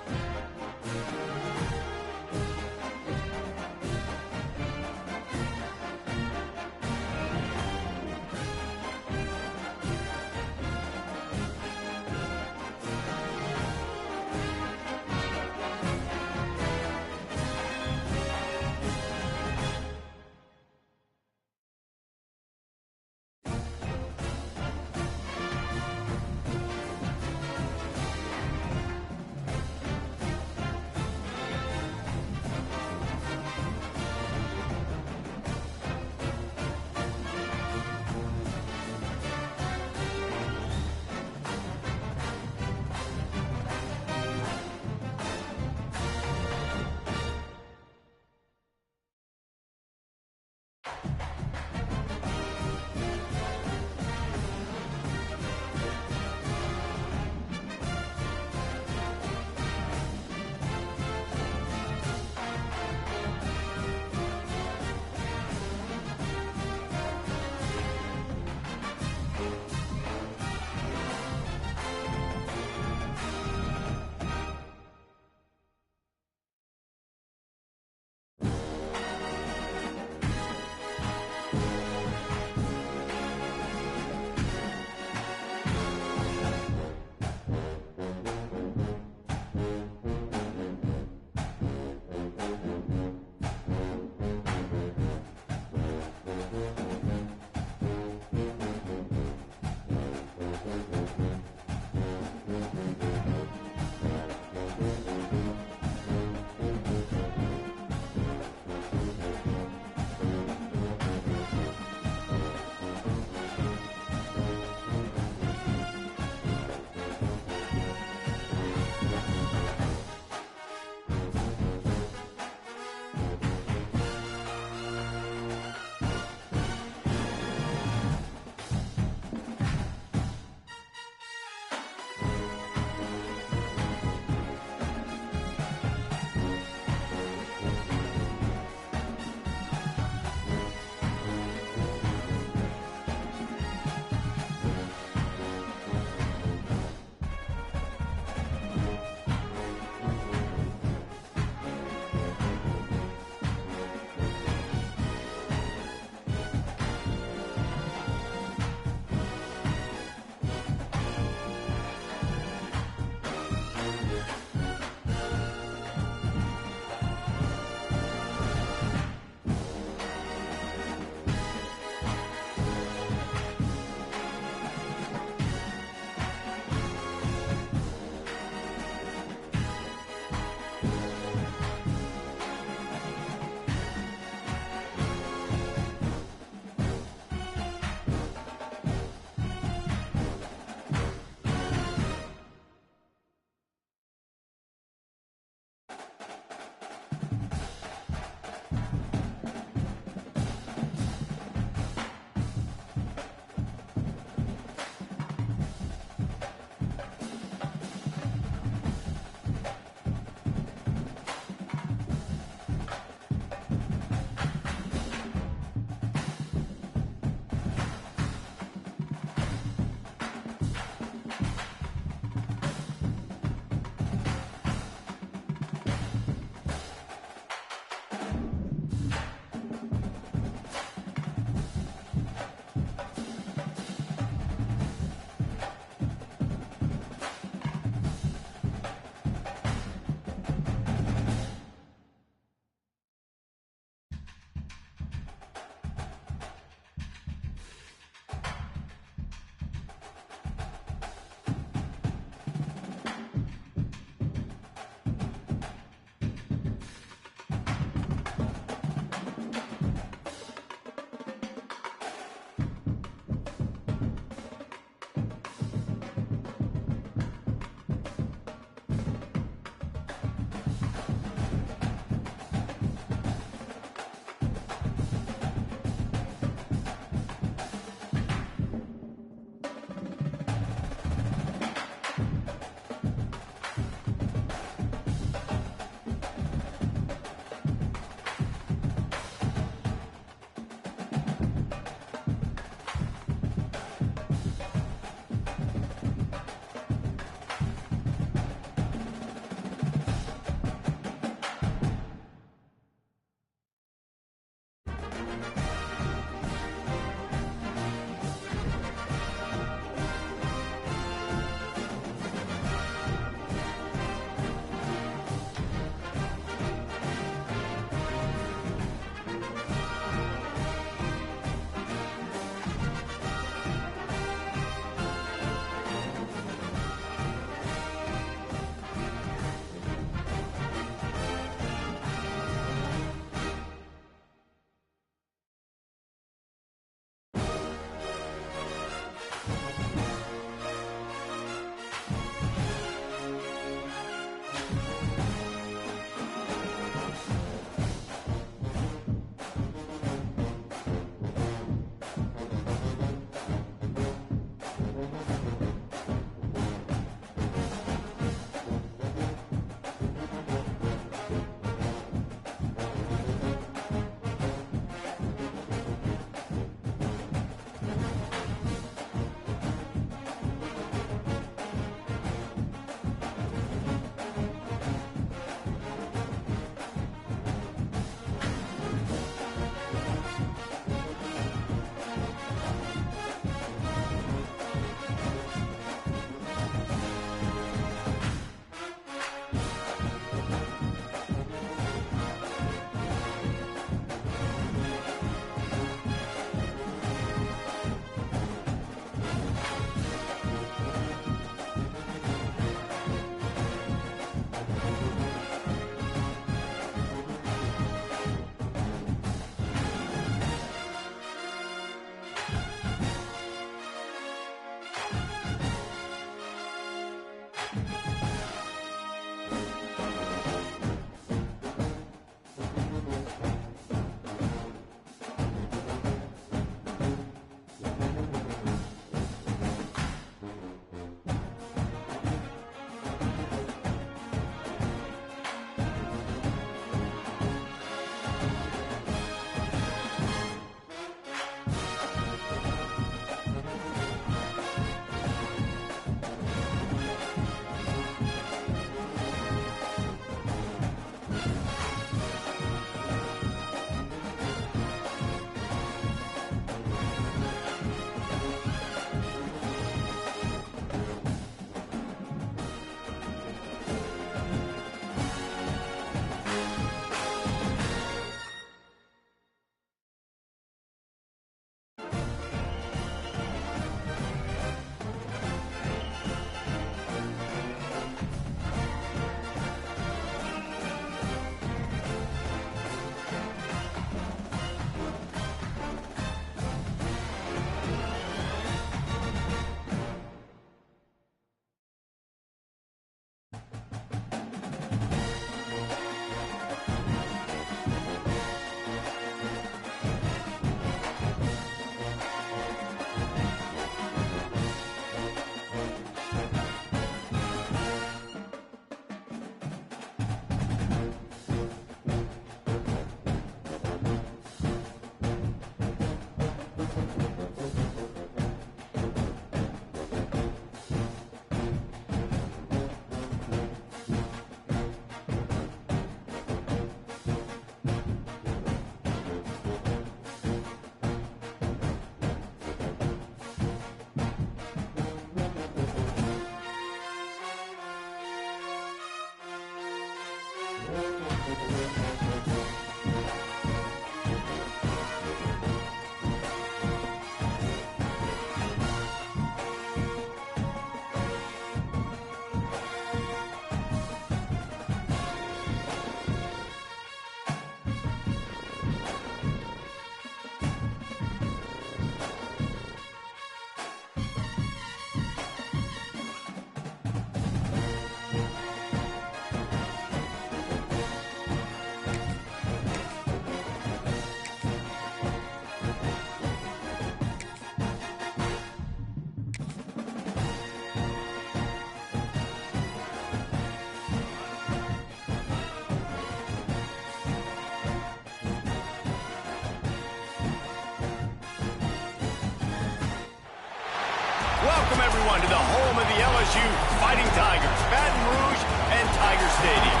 Welcome, everyone, to the home of the LSU Fighting Tigers, Baton Rouge and Tiger Stadium.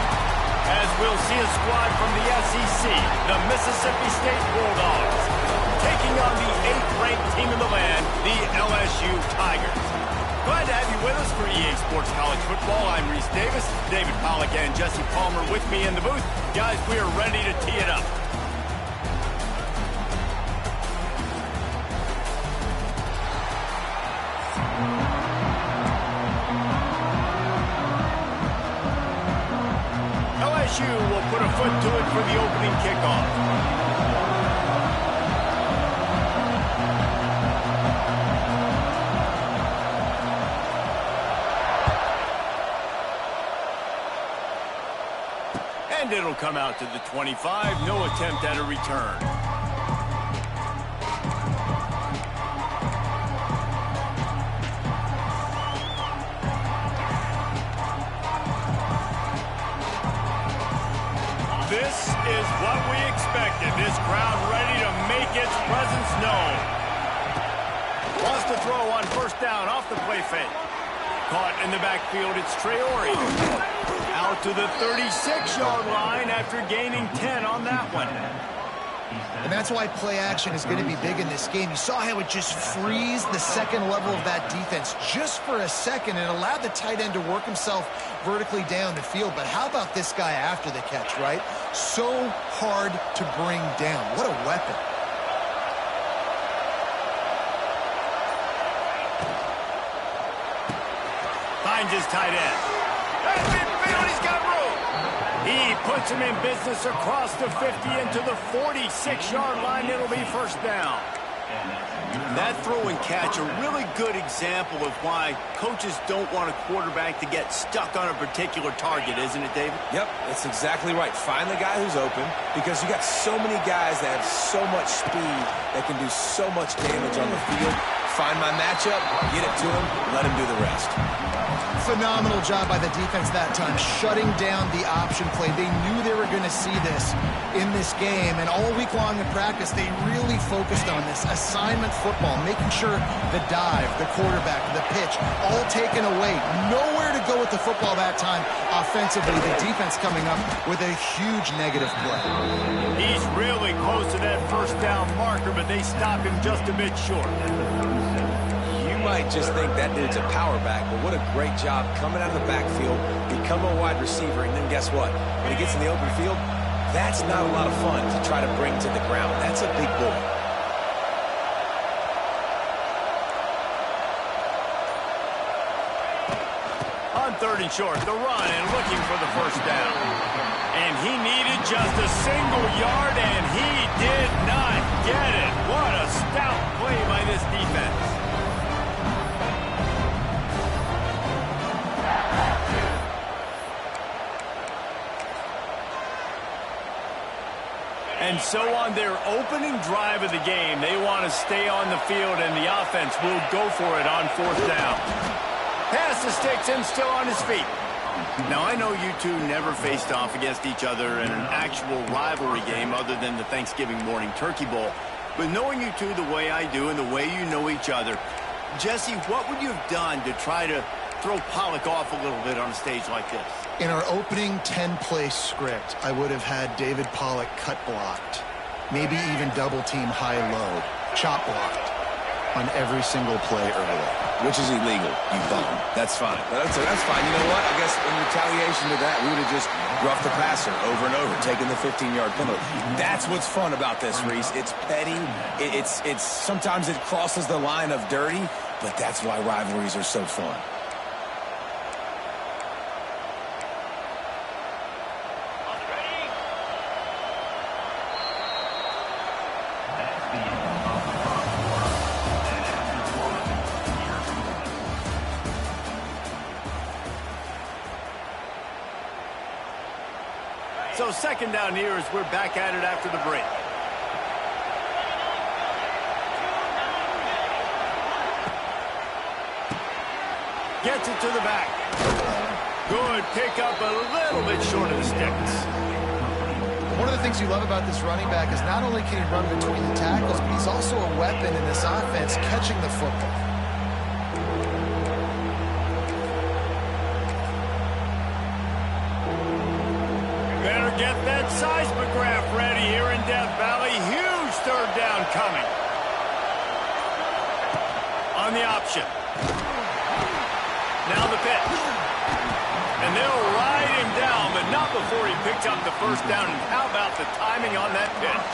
As we'll see a squad from the SEC, the Mississippi State Bulldogs, taking on the 8th-ranked team in the land, the LSU Tigers. Glad to have you with us for EA Sports College Football. I'm Reese Davis, David Pollack and Jesse Palmer with me in the booth. Guys, we are ready to tee it up. LSU will put a foot to it for the opening kickoff. And it'll come out to the 25. No attempt at a return. This is what we expected. This crowd ready to make its presence known. Wants to throw on first down off the play fake. Caught in the backfield, it's Traore. Out to the 36-yard line after gaining 10 on that one. And that's why play action is going to be big in this game. You saw how it just freezed the second level of that defense just for a second and allowed the tight end to work himself vertically down the field. But how about this guy after the catch, right? So hard to bring down. What a weapon. Finds his tight end. That's midfield, he's got room. He puts him in business across the 50 into the 46-yard line. It'll be first down. That throw and catch, a really good example of why coaches don't want a quarterback to get stuck on a particular target, isn't it, David? Yep, that's exactly right. Find the guy who's open because you got so many guys that have so much speed that can do so much damage on the field. Find my matchup, get it to him, let him do the rest. Phenomenal job by the defense that time, shutting down the option play. They knew they were going to see this in this game, and all week long in practice, they really focused on this assignment football, making sure the dive, the quarterback, the pitch, all taken away. Nowhere to go with the football that time offensively. The defense coming up with a huge negative play. He's really close to that first down marker, but they stop him just a bit short. You might just think that dude's a power back, but what a great job coming out of the backfield, become a wide receiver, and then guess what? When he gets in the open field, that's not a lot of fun to try to bring to the ground. That's a big boy. On 3rd and short, the run and looking for the first down. And he needed just a single yard, and he did not get it. What a stout play by this defense. And so on their opening drive of the game, they want to stay on the field, and the offense will go for it on 4th down. Pass the sticks and still on his feet. Now, I know you two never faced off against each other in an actual rivalry game other than the Thanksgiving morning Turkey Bowl. But knowing you two the way I do and the way you know each other, Jesse, what would you have done to try to throw Pollack off a little bit on a stage like this? In our opening 10-play script, I would have had David Pollack cut blocked, maybe even double-team high-low, chop blocked on every single play early. Which is illegal, you bum. That's fine. That's fine. You know what? I guess in retaliation, variation to that, we would have just roughed the passer over and over, taking the 15-yard penalty. That's what's fun about this, Reese. It's petty. It's sometimes it crosses the line of dirty, but that's why rivalries are so fun. So second down here as we're back at it after the break. Gets it to the back. Good pickup, a little bit short of the sticks. One of the things you love about this running back is not only can he run between the tackles, but he's also a weapon in this offense catching the football. Better get that seismograph ready here in Death Valley. Huge third down coming. On the option. Now the pitch. And they'll ride him down, but not before he picks up the first down. And how about the timing on that pitch?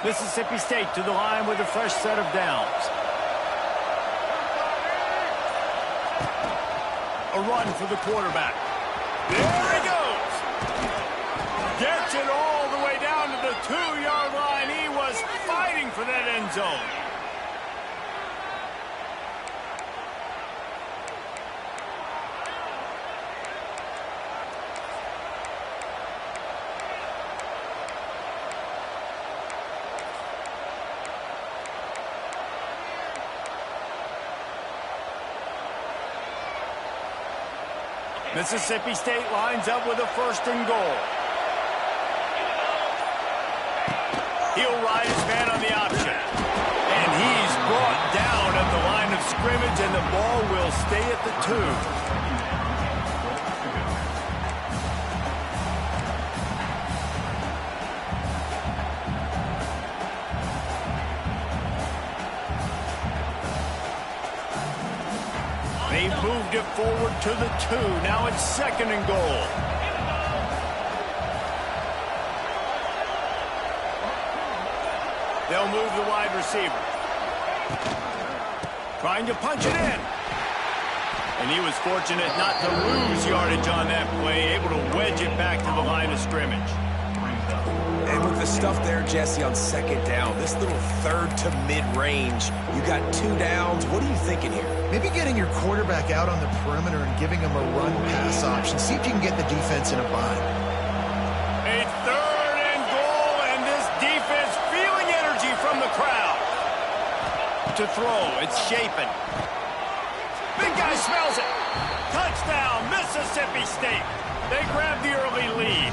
Mississippi State to the line with a fresh set of downs. A run for the quarterback. There he goes. Gets it all the way down to the 2-yard line. He was fighting for that end zone. Mississippi State lines up with a first and goal. He'll ride his man on the option. And he's brought down at the line of scrimmage, and the ball will stay at the 2. They've moved it forward to the 2. Now it's second and goal. They'll move the wide receiver. Trying to punch it in. And he was fortunate not to lose yardage on that play, able to wedge it back to the line of scrimmage. And with the stuff there, Jesse, on second down, this little third to mid-range, you got 2 downs. What are you thinking here? Maybe getting your quarterback out on the perimeter and giving him a run-pass option. See if you can get the defense in a bind. A third and goal, and this defense feeling energy from the crowd. To throw, it's Shapin. Big guy smells it. Touchdown, Mississippi State. They grab the early lead.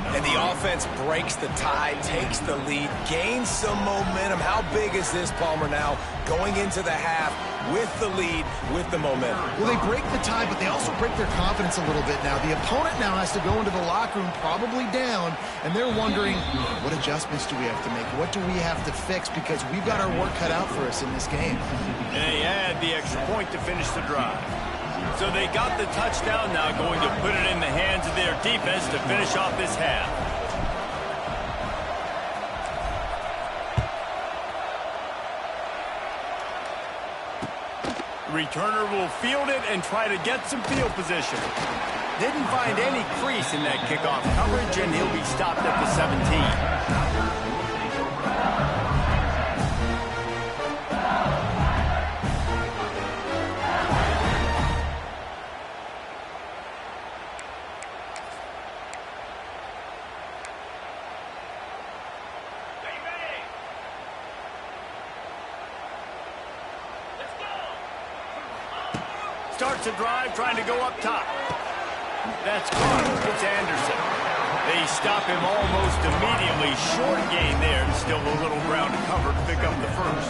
And the offense breaks the tie, takes the lead, gains some momentum. How big is this, Palmer, now going into the half with the lead, with the momentum? Well, they break the tie, but they also break their confidence a little bit now. The opponent now has to go into the locker room probably down, and they're wondering, what adjustments do we have to make? What do we have to fix? Because we've got our work cut out for us in this game. And they had the extra point to finish the drive. So they got the touchdown, now going to put it in the hands of their defense to finish off this half. Returner will field it and try to get some field position. Didn't find any crease in that kickoff coverage, and he'll be stopped at the 17. Starts a drive, trying to go up top. That's caught. It's Anderson. They stop him almost immediately. Short gain there, and still a little ground to cover to pick up the first.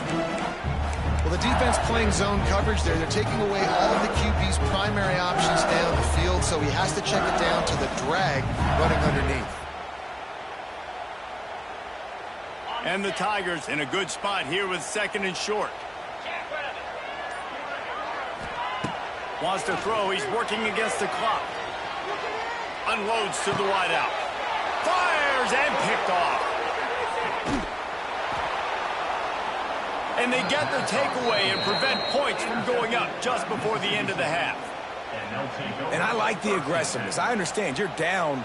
Well, the defense playing zone coverage there. They're taking away all of the QB's primary options down the field, so he has to check it down to the drag running underneath. And the Tigers in a good spot here with 2nd and short. Wants to throw. He's working against the clock. Unloads to the wideout. Fires and picked off. And they get the takeaway and prevent points from going up just before the end of the half. And I like the aggressiveness. I understand you're down,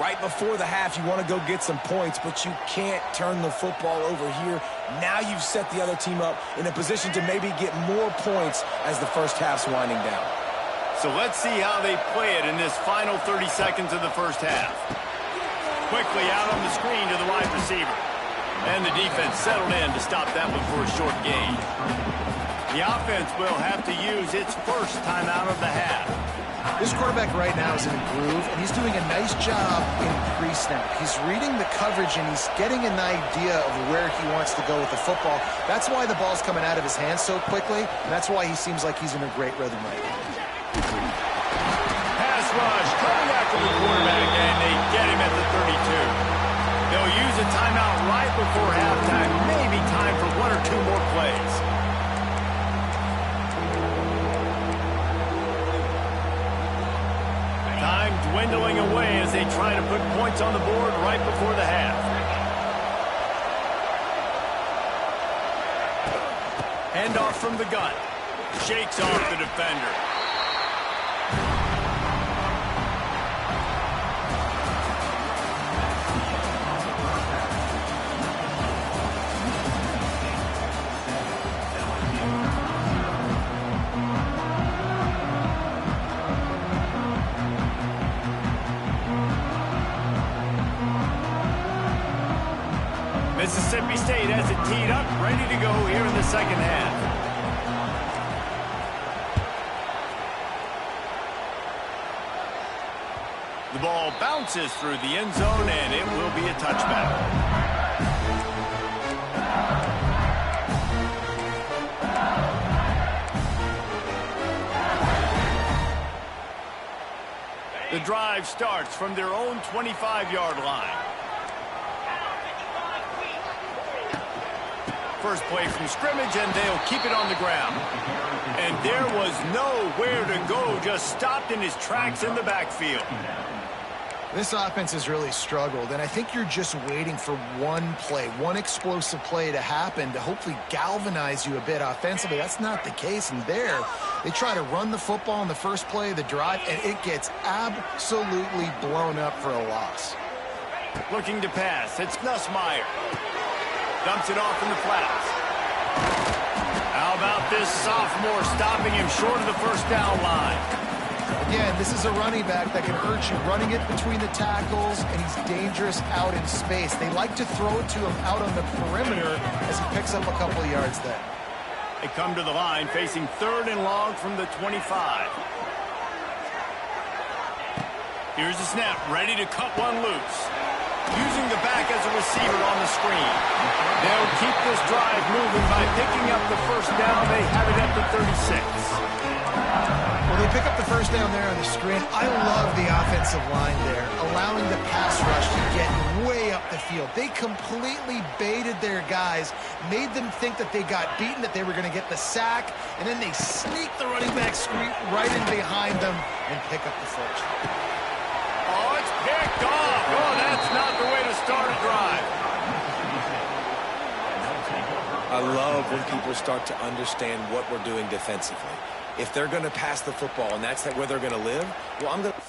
right before the half. You want to go get some points, but you can't turn the football over here. Now you've set the other team up in a position to maybe get more points as the first half's winding down. So let's see how they play it in this final 30 seconds of the first half. Quickly out on the screen to the wide receiver. And the defense settled in to stop that one for a short gain. The offense will have to use its first timeout of the half. This quarterback right now is in a groove, and he's doing a nice job in pre-snap. He's reading the coverage, and he's getting an idea of where he wants to go with the football. That's why the ball's coming out of his hands so quickly, and that's why he seems like he's in a great rhythm right now. Pass rush coming after the quarterback, and they get him at the 32. They'll use a timeout right before halftime, maybe time for 1 or 2 more plays. Time dwindling away as they try to put points on the board right before the half. Handoff from the gun. Shakes off the defender. Mississippi State has it teed up, ready to go here in the second half. The ball bounces through the end zone, and it will be a touchback. The drive starts from their own 25-yard line. First play from scrimmage, and they'll keep it on the ground. And there was nowhere to go, just stopped in his tracks in the backfield. This offense has really struggled, and I think you're just waiting for one play, one explosive play to happen to hopefully galvanize you a bit offensively. That's not the case, and there they try to run the football in the first play of the drive, and it gets absolutely blown up for a loss. Looking to pass, it's Nussmeier. Dumps it off in the flats. How about this sophomore stopping him short of the first down line? Again, this is a running back that can hurt you, running it between the tackles, and he's dangerous out in space. They like to throw it to him out on the perimeter as he picks up a couple of yards there. They come to the line facing 3rd and long from the 25. Here's the snap, ready to cut one loose. Using the back as a receiver on the screen. They'll keep this drive moving by picking up the first down. They have it at the 36. Well, they pick up the first down there on the screen. I love the offensive line there, allowing the pass rush to get way up the field. They completely baited their guys, made them think that they got beaten, that they were going to get the sack, and then they sneak the running back screen right in behind them and pick up the first. Oh, it's picked off. Oh, that's not the way to start a drive. I love when people start to understand what we're doing defensively. If they're going to pass the football and that's where they're going to live, well, I'm going to...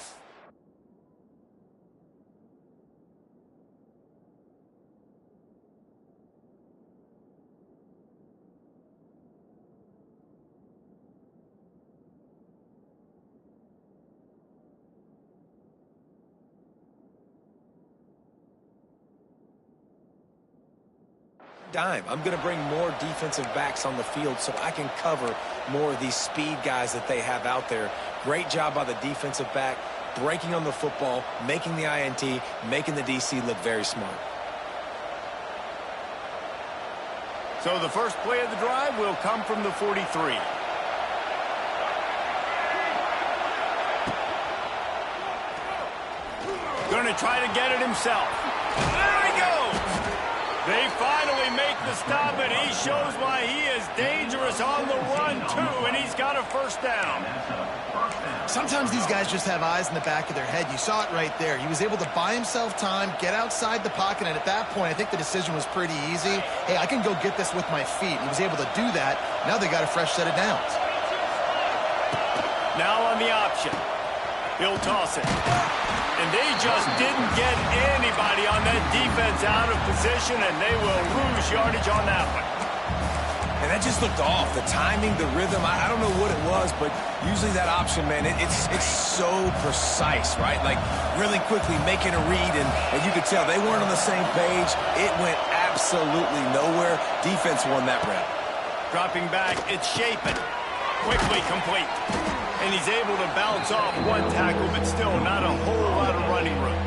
I'm going to bring more defensive backs on the field so I can cover more of these speed guys that they have out there. Great job by the defensive back, breaking on the football, making the INT, making the DC look very smart. So the first play of the drive will come from the 43. Going to try to get it himself. There he goes! They finally make the stop, and he shows why he is dangerous on the run, too, and he's got a first down. Sometimes these guys just have eyes in the back of their head. You saw it right there. He was able to buy himself time, get outside the pocket, and at that point, I think the decision was pretty easy. Hey, I can go get this with my feet. He was able to do that. Now they got a fresh set of downs. Now on the option. He'll toss it. And they just didn't get anybody on that defense out of position, and they will lose yardage on that one. And that just looked off. The timing, the rhythm, I don't know what it was, but usually that option, man, it's so precise, right? Like really quickly making a read, and you could tell they weren't on the same page. It went absolutely nowhere. Defense won that round. Dropping back, it's Shapen. Quickly complete. And he's able to bounce off one tackle, but still not a whole lot of running room.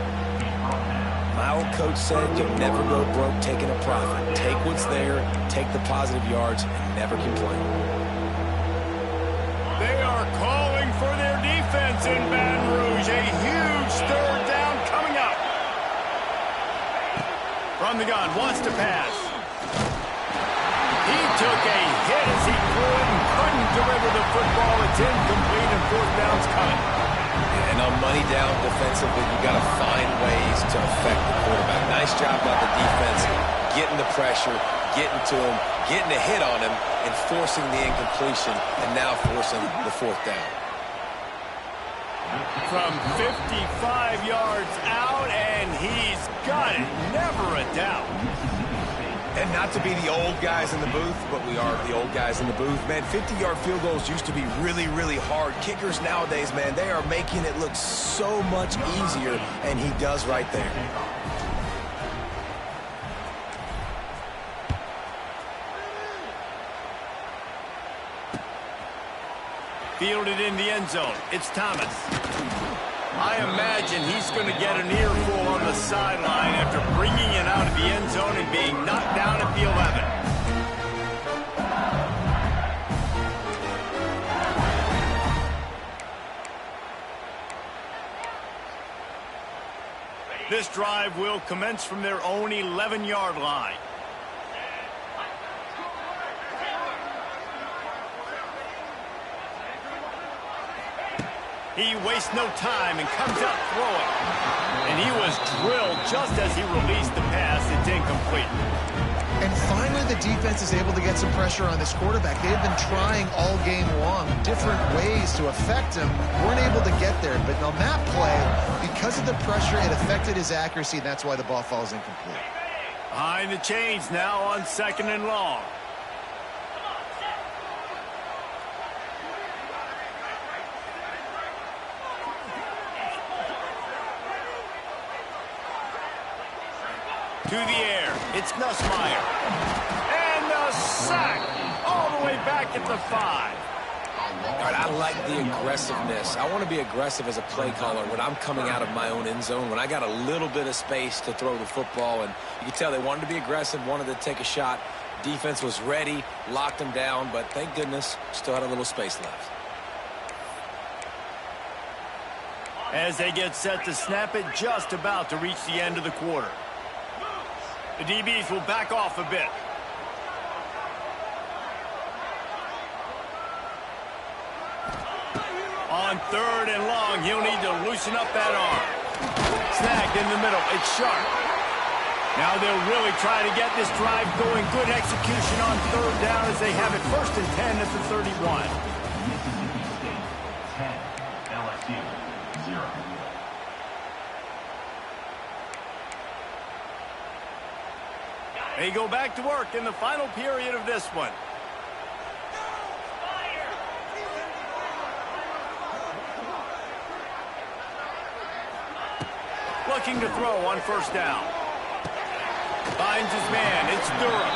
My old coach said you'll never go broke taking a profit. Take what's there, take the positive yards, and never complain. They are calling for their defense in Baton Rouge. A huge third down coming up. From the gun, wants to pass. He took a hit as he couldn't deliver the football. It's incomplete, and fourth down's coming. And on money down defensively, you got to find ways to affect the quarterback. Nice job by the defense, getting the pressure, getting to him, getting a hit on him, and forcing the incompletion, and now forcing the fourth down. From 55 yards out, and he's got it. Never a doubt. And not to be the old guys in the booth, but we are the old guys in the booth. Man, 50-yard field goals used to be really, really hard. Kickers nowadays, man, they are making it look so much easier, and he does right there. Fielded in the end zone. It's Thomas. I imagine he's going to get an earful on the sideline after bringing it out of the end zone and being knocked down at the 11. This drive will commence from their own 11-yard line. He wastes no time and comes out throwing. And he was drilled just as he released the pass. It's incomplete. And finally, the defense is able to get some pressure on this quarterback. They've been trying all game long different ways to affect him. Weren't able to get there. But on that play, because of the pressure, it affected his accuracy, and that's why the ball falls incomplete. Behind the chains now on 2nd and long. To the air, it's Nussmeier. And a sack all the way back at the 5. All right, I like the aggressiveness. I want to be aggressive as a play caller when I'm coming out of my own end zone, when I got a little bit of space to throw the football. And you can tell they wanted to be aggressive, wanted to take a shot. Defense was ready, locked them down, but thank goodness, still had a little space left. As they get set to snap it, just about to reach the end of the quarter. The DBs will back off a bit. On 3rd and long, he'll need to loosen up that arm. Snagged in the middle. It's Sharp. Now they'll really try to get this drive going. Good execution on 3rd down as they have it 1st and 10 at the 31. Mississippi State 10, LSU 0. They go back to work in the final period of this one. Looking to throw on 1st down. Finds his man. It's Durham.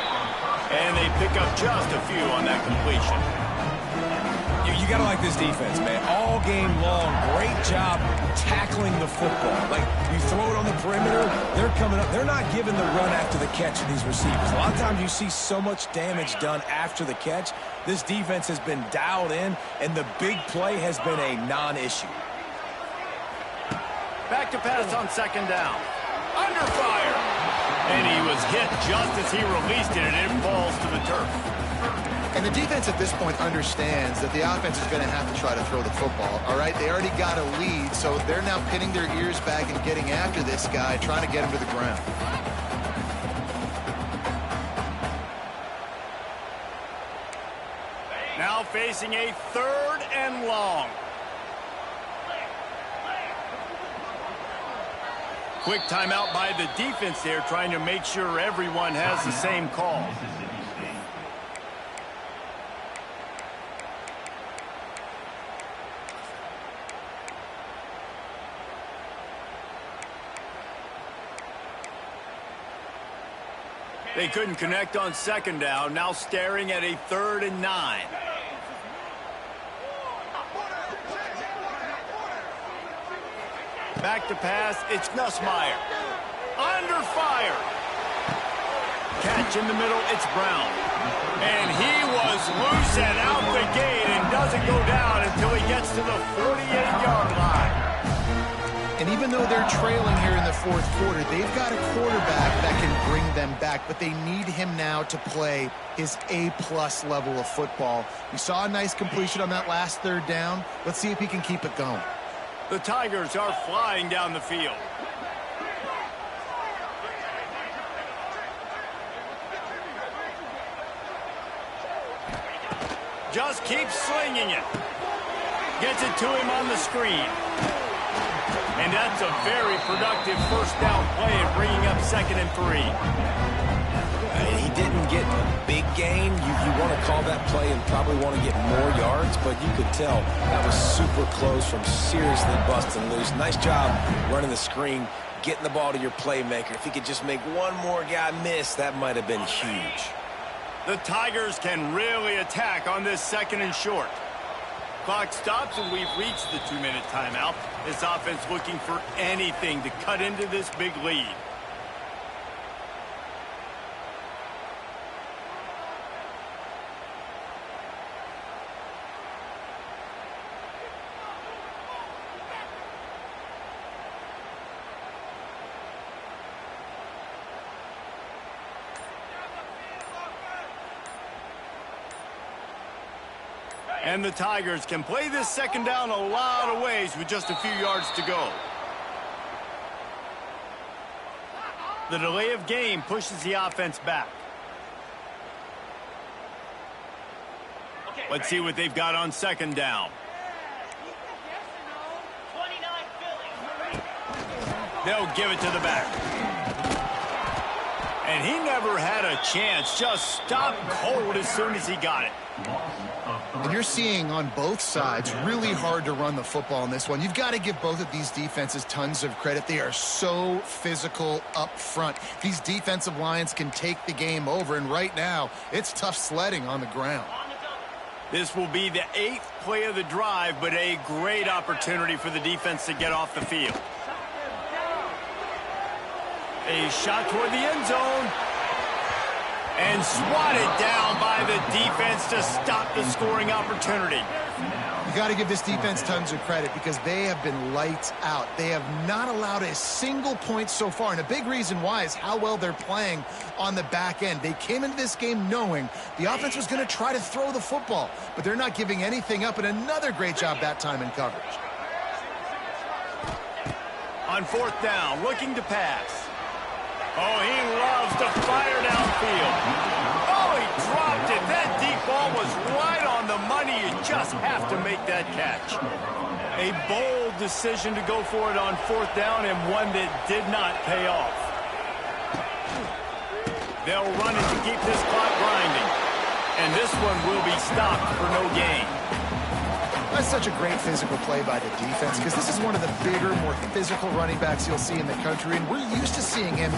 And they pick up just a few on that completion. You got to like this defense, man. All game long, great job tackling the football. Like, you throw it on the perimeter, they're coming up. They're not giving the run after the catch to these receivers. A lot of times you see so much damage done after the catch. This defense has been dialed in, and the big play has been a non-issue. Back to pass on 2nd down. Under fire. And he was hit just as he released it, and it falls to the turf. And the defense at this point understands that the offense is going to have to try to throw the football, all right? They already got a lead, so they're now pinning their ears back and getting after this guy, trying to get him to the ground. Now facing a 3rd and long. Quick timeout by the defense there, trying to make sure everyone has the same call. They couldn't connect on 2nd down, now staring at a 3rd and 9. Back to pass, it's Nussmeier. Under fire. Catch in the middle, it's Brown. And he was loose and out the gate and doesn't go down until he gets to the 48-yard line. And even though they're trailing here in the 4th quarter, they've got a quarterback that can bring them back, but they need him now to play his A-plus level of football. We saw a nice completion on that last 3rd down. Let's see if he can keep it going. The Tigers are flying down the field. Just keeps slinging it. Gets it to him on the screen. And that's a very productive 1st down play and bringing up 2nd and 3. He didn't get a big gain. You want to call that play and probably want to get more yards, but you could tell that was super close from seriously busting loose. Nice job running the screen, getting the ball to your playmaker. If he could just make one more guy miss, that might have been huge. The Tigers can really attack on this 2nd and short. Clock stops and we've reached the 2-minute timeout. This offense looking for anything to cut into this big lead. And the Tigers can play this 2nd down a lot of ways with just a few yards to go. The delay of game pushes the offense back. Let's see what they've got on 2nd down. They'll give it to the back. And he never had a chance. Just stopped cold as soon as he got it. And you're seeing on both sides really hard to run the football in this one. You've got to give both of these defenses tons of credit. They are so physical up front. These defensive lines can take the game over, and right now it's tough sledding on the ground. This will be the 8th play of the drive, but a great opportunity for the defense to get off the field. A shot toward the end zone. And swatted down by the defense to stop the scoring opportunity. You got to give this defense tons of credit because they have been lights out. They have not allowed a single point so far, and a big reason why is how well they're playing on the back end. They came into this game knowing the offense was going to try to throw the football, but they're not giving anything up, and another great job that time in coverage. On 4th down, looking to pass. Oh, he loves to fire downfield. Oh, he dropped it. That deep ball was right on the money. You just have to make that catch. A bold decision to go for it on 4th down and one that did not pay off. They'll run it to keep this clock grinding. And this one will be stopped for no gain. That's such a great physical play by the defense because this is one of the bigger, more physical running backs you'll see in the country, and we're used to seeing him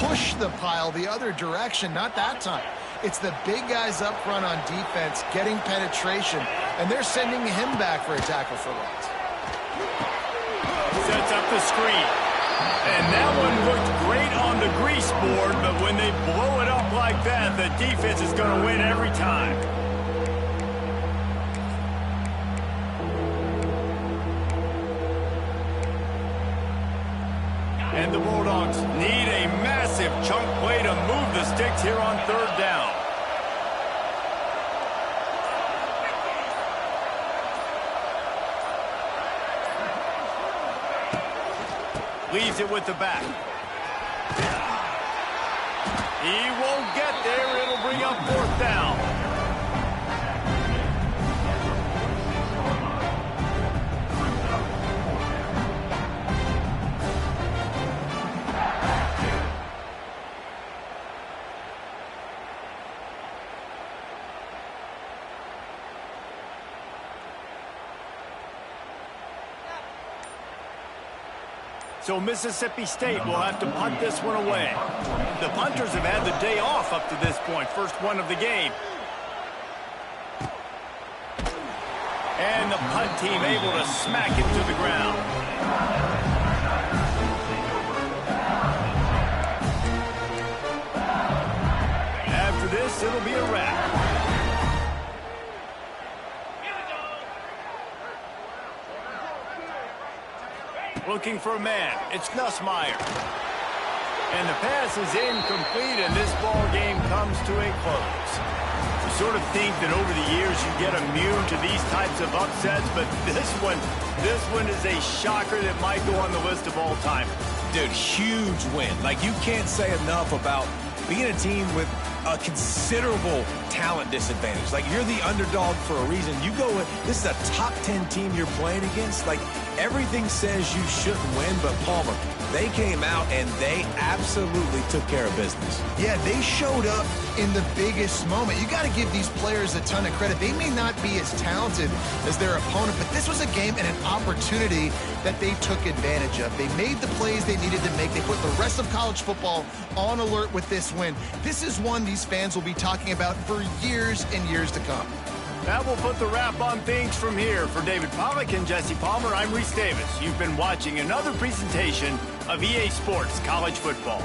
push the pile the other direction. Not that time. It's the big guys up front on defense getting penetration, and they're sending him back for a tackle for loss. Sets up the screen. And that one looked great on the grease board, but when they blow it up like that, the defense is going to win every time. And the Bulldogs need a massive chunk play sticks here on 3rd down. Leaves it with the back. He won't get there. It'll bring up 4th down. So Mississippi State will have to punt this one away. The punters have had the day off up to this point. First one of the game. And the punt team able to smack it to the ground. After this, it'll be a wrap. Looking for a man. It's Nussmeier. And the pass is incomplete, and this ball game comes to a close. You sort of think that over the years you get immune to these types of upsets, but this one is a shocker that might go on the list of all time. Dude, huge win. Like, you can't say enough about being a team with a considerable talent disadvantage. Like, you're the underdog for a reason. You go with, this is a top 10 team you're playing against. Like, everything says you shouldn't win, but Palmer, they came out and they absolutely took care of business. Yeah, they showed up in the biggest moment. You got to give these players a ton of credit. They may not be as talented as their opponent, but this was a game and an opportunity that they took advantage of. They made the plays they needed to make. They put the rest of college football on alert with this win. This is one these fans will be talking about for years and years to come. That will put the wrap on things from here. For David Pollack and Jesse Palmer, I'm Reese Davis. You've been watching another presentation of EA Sports College Football.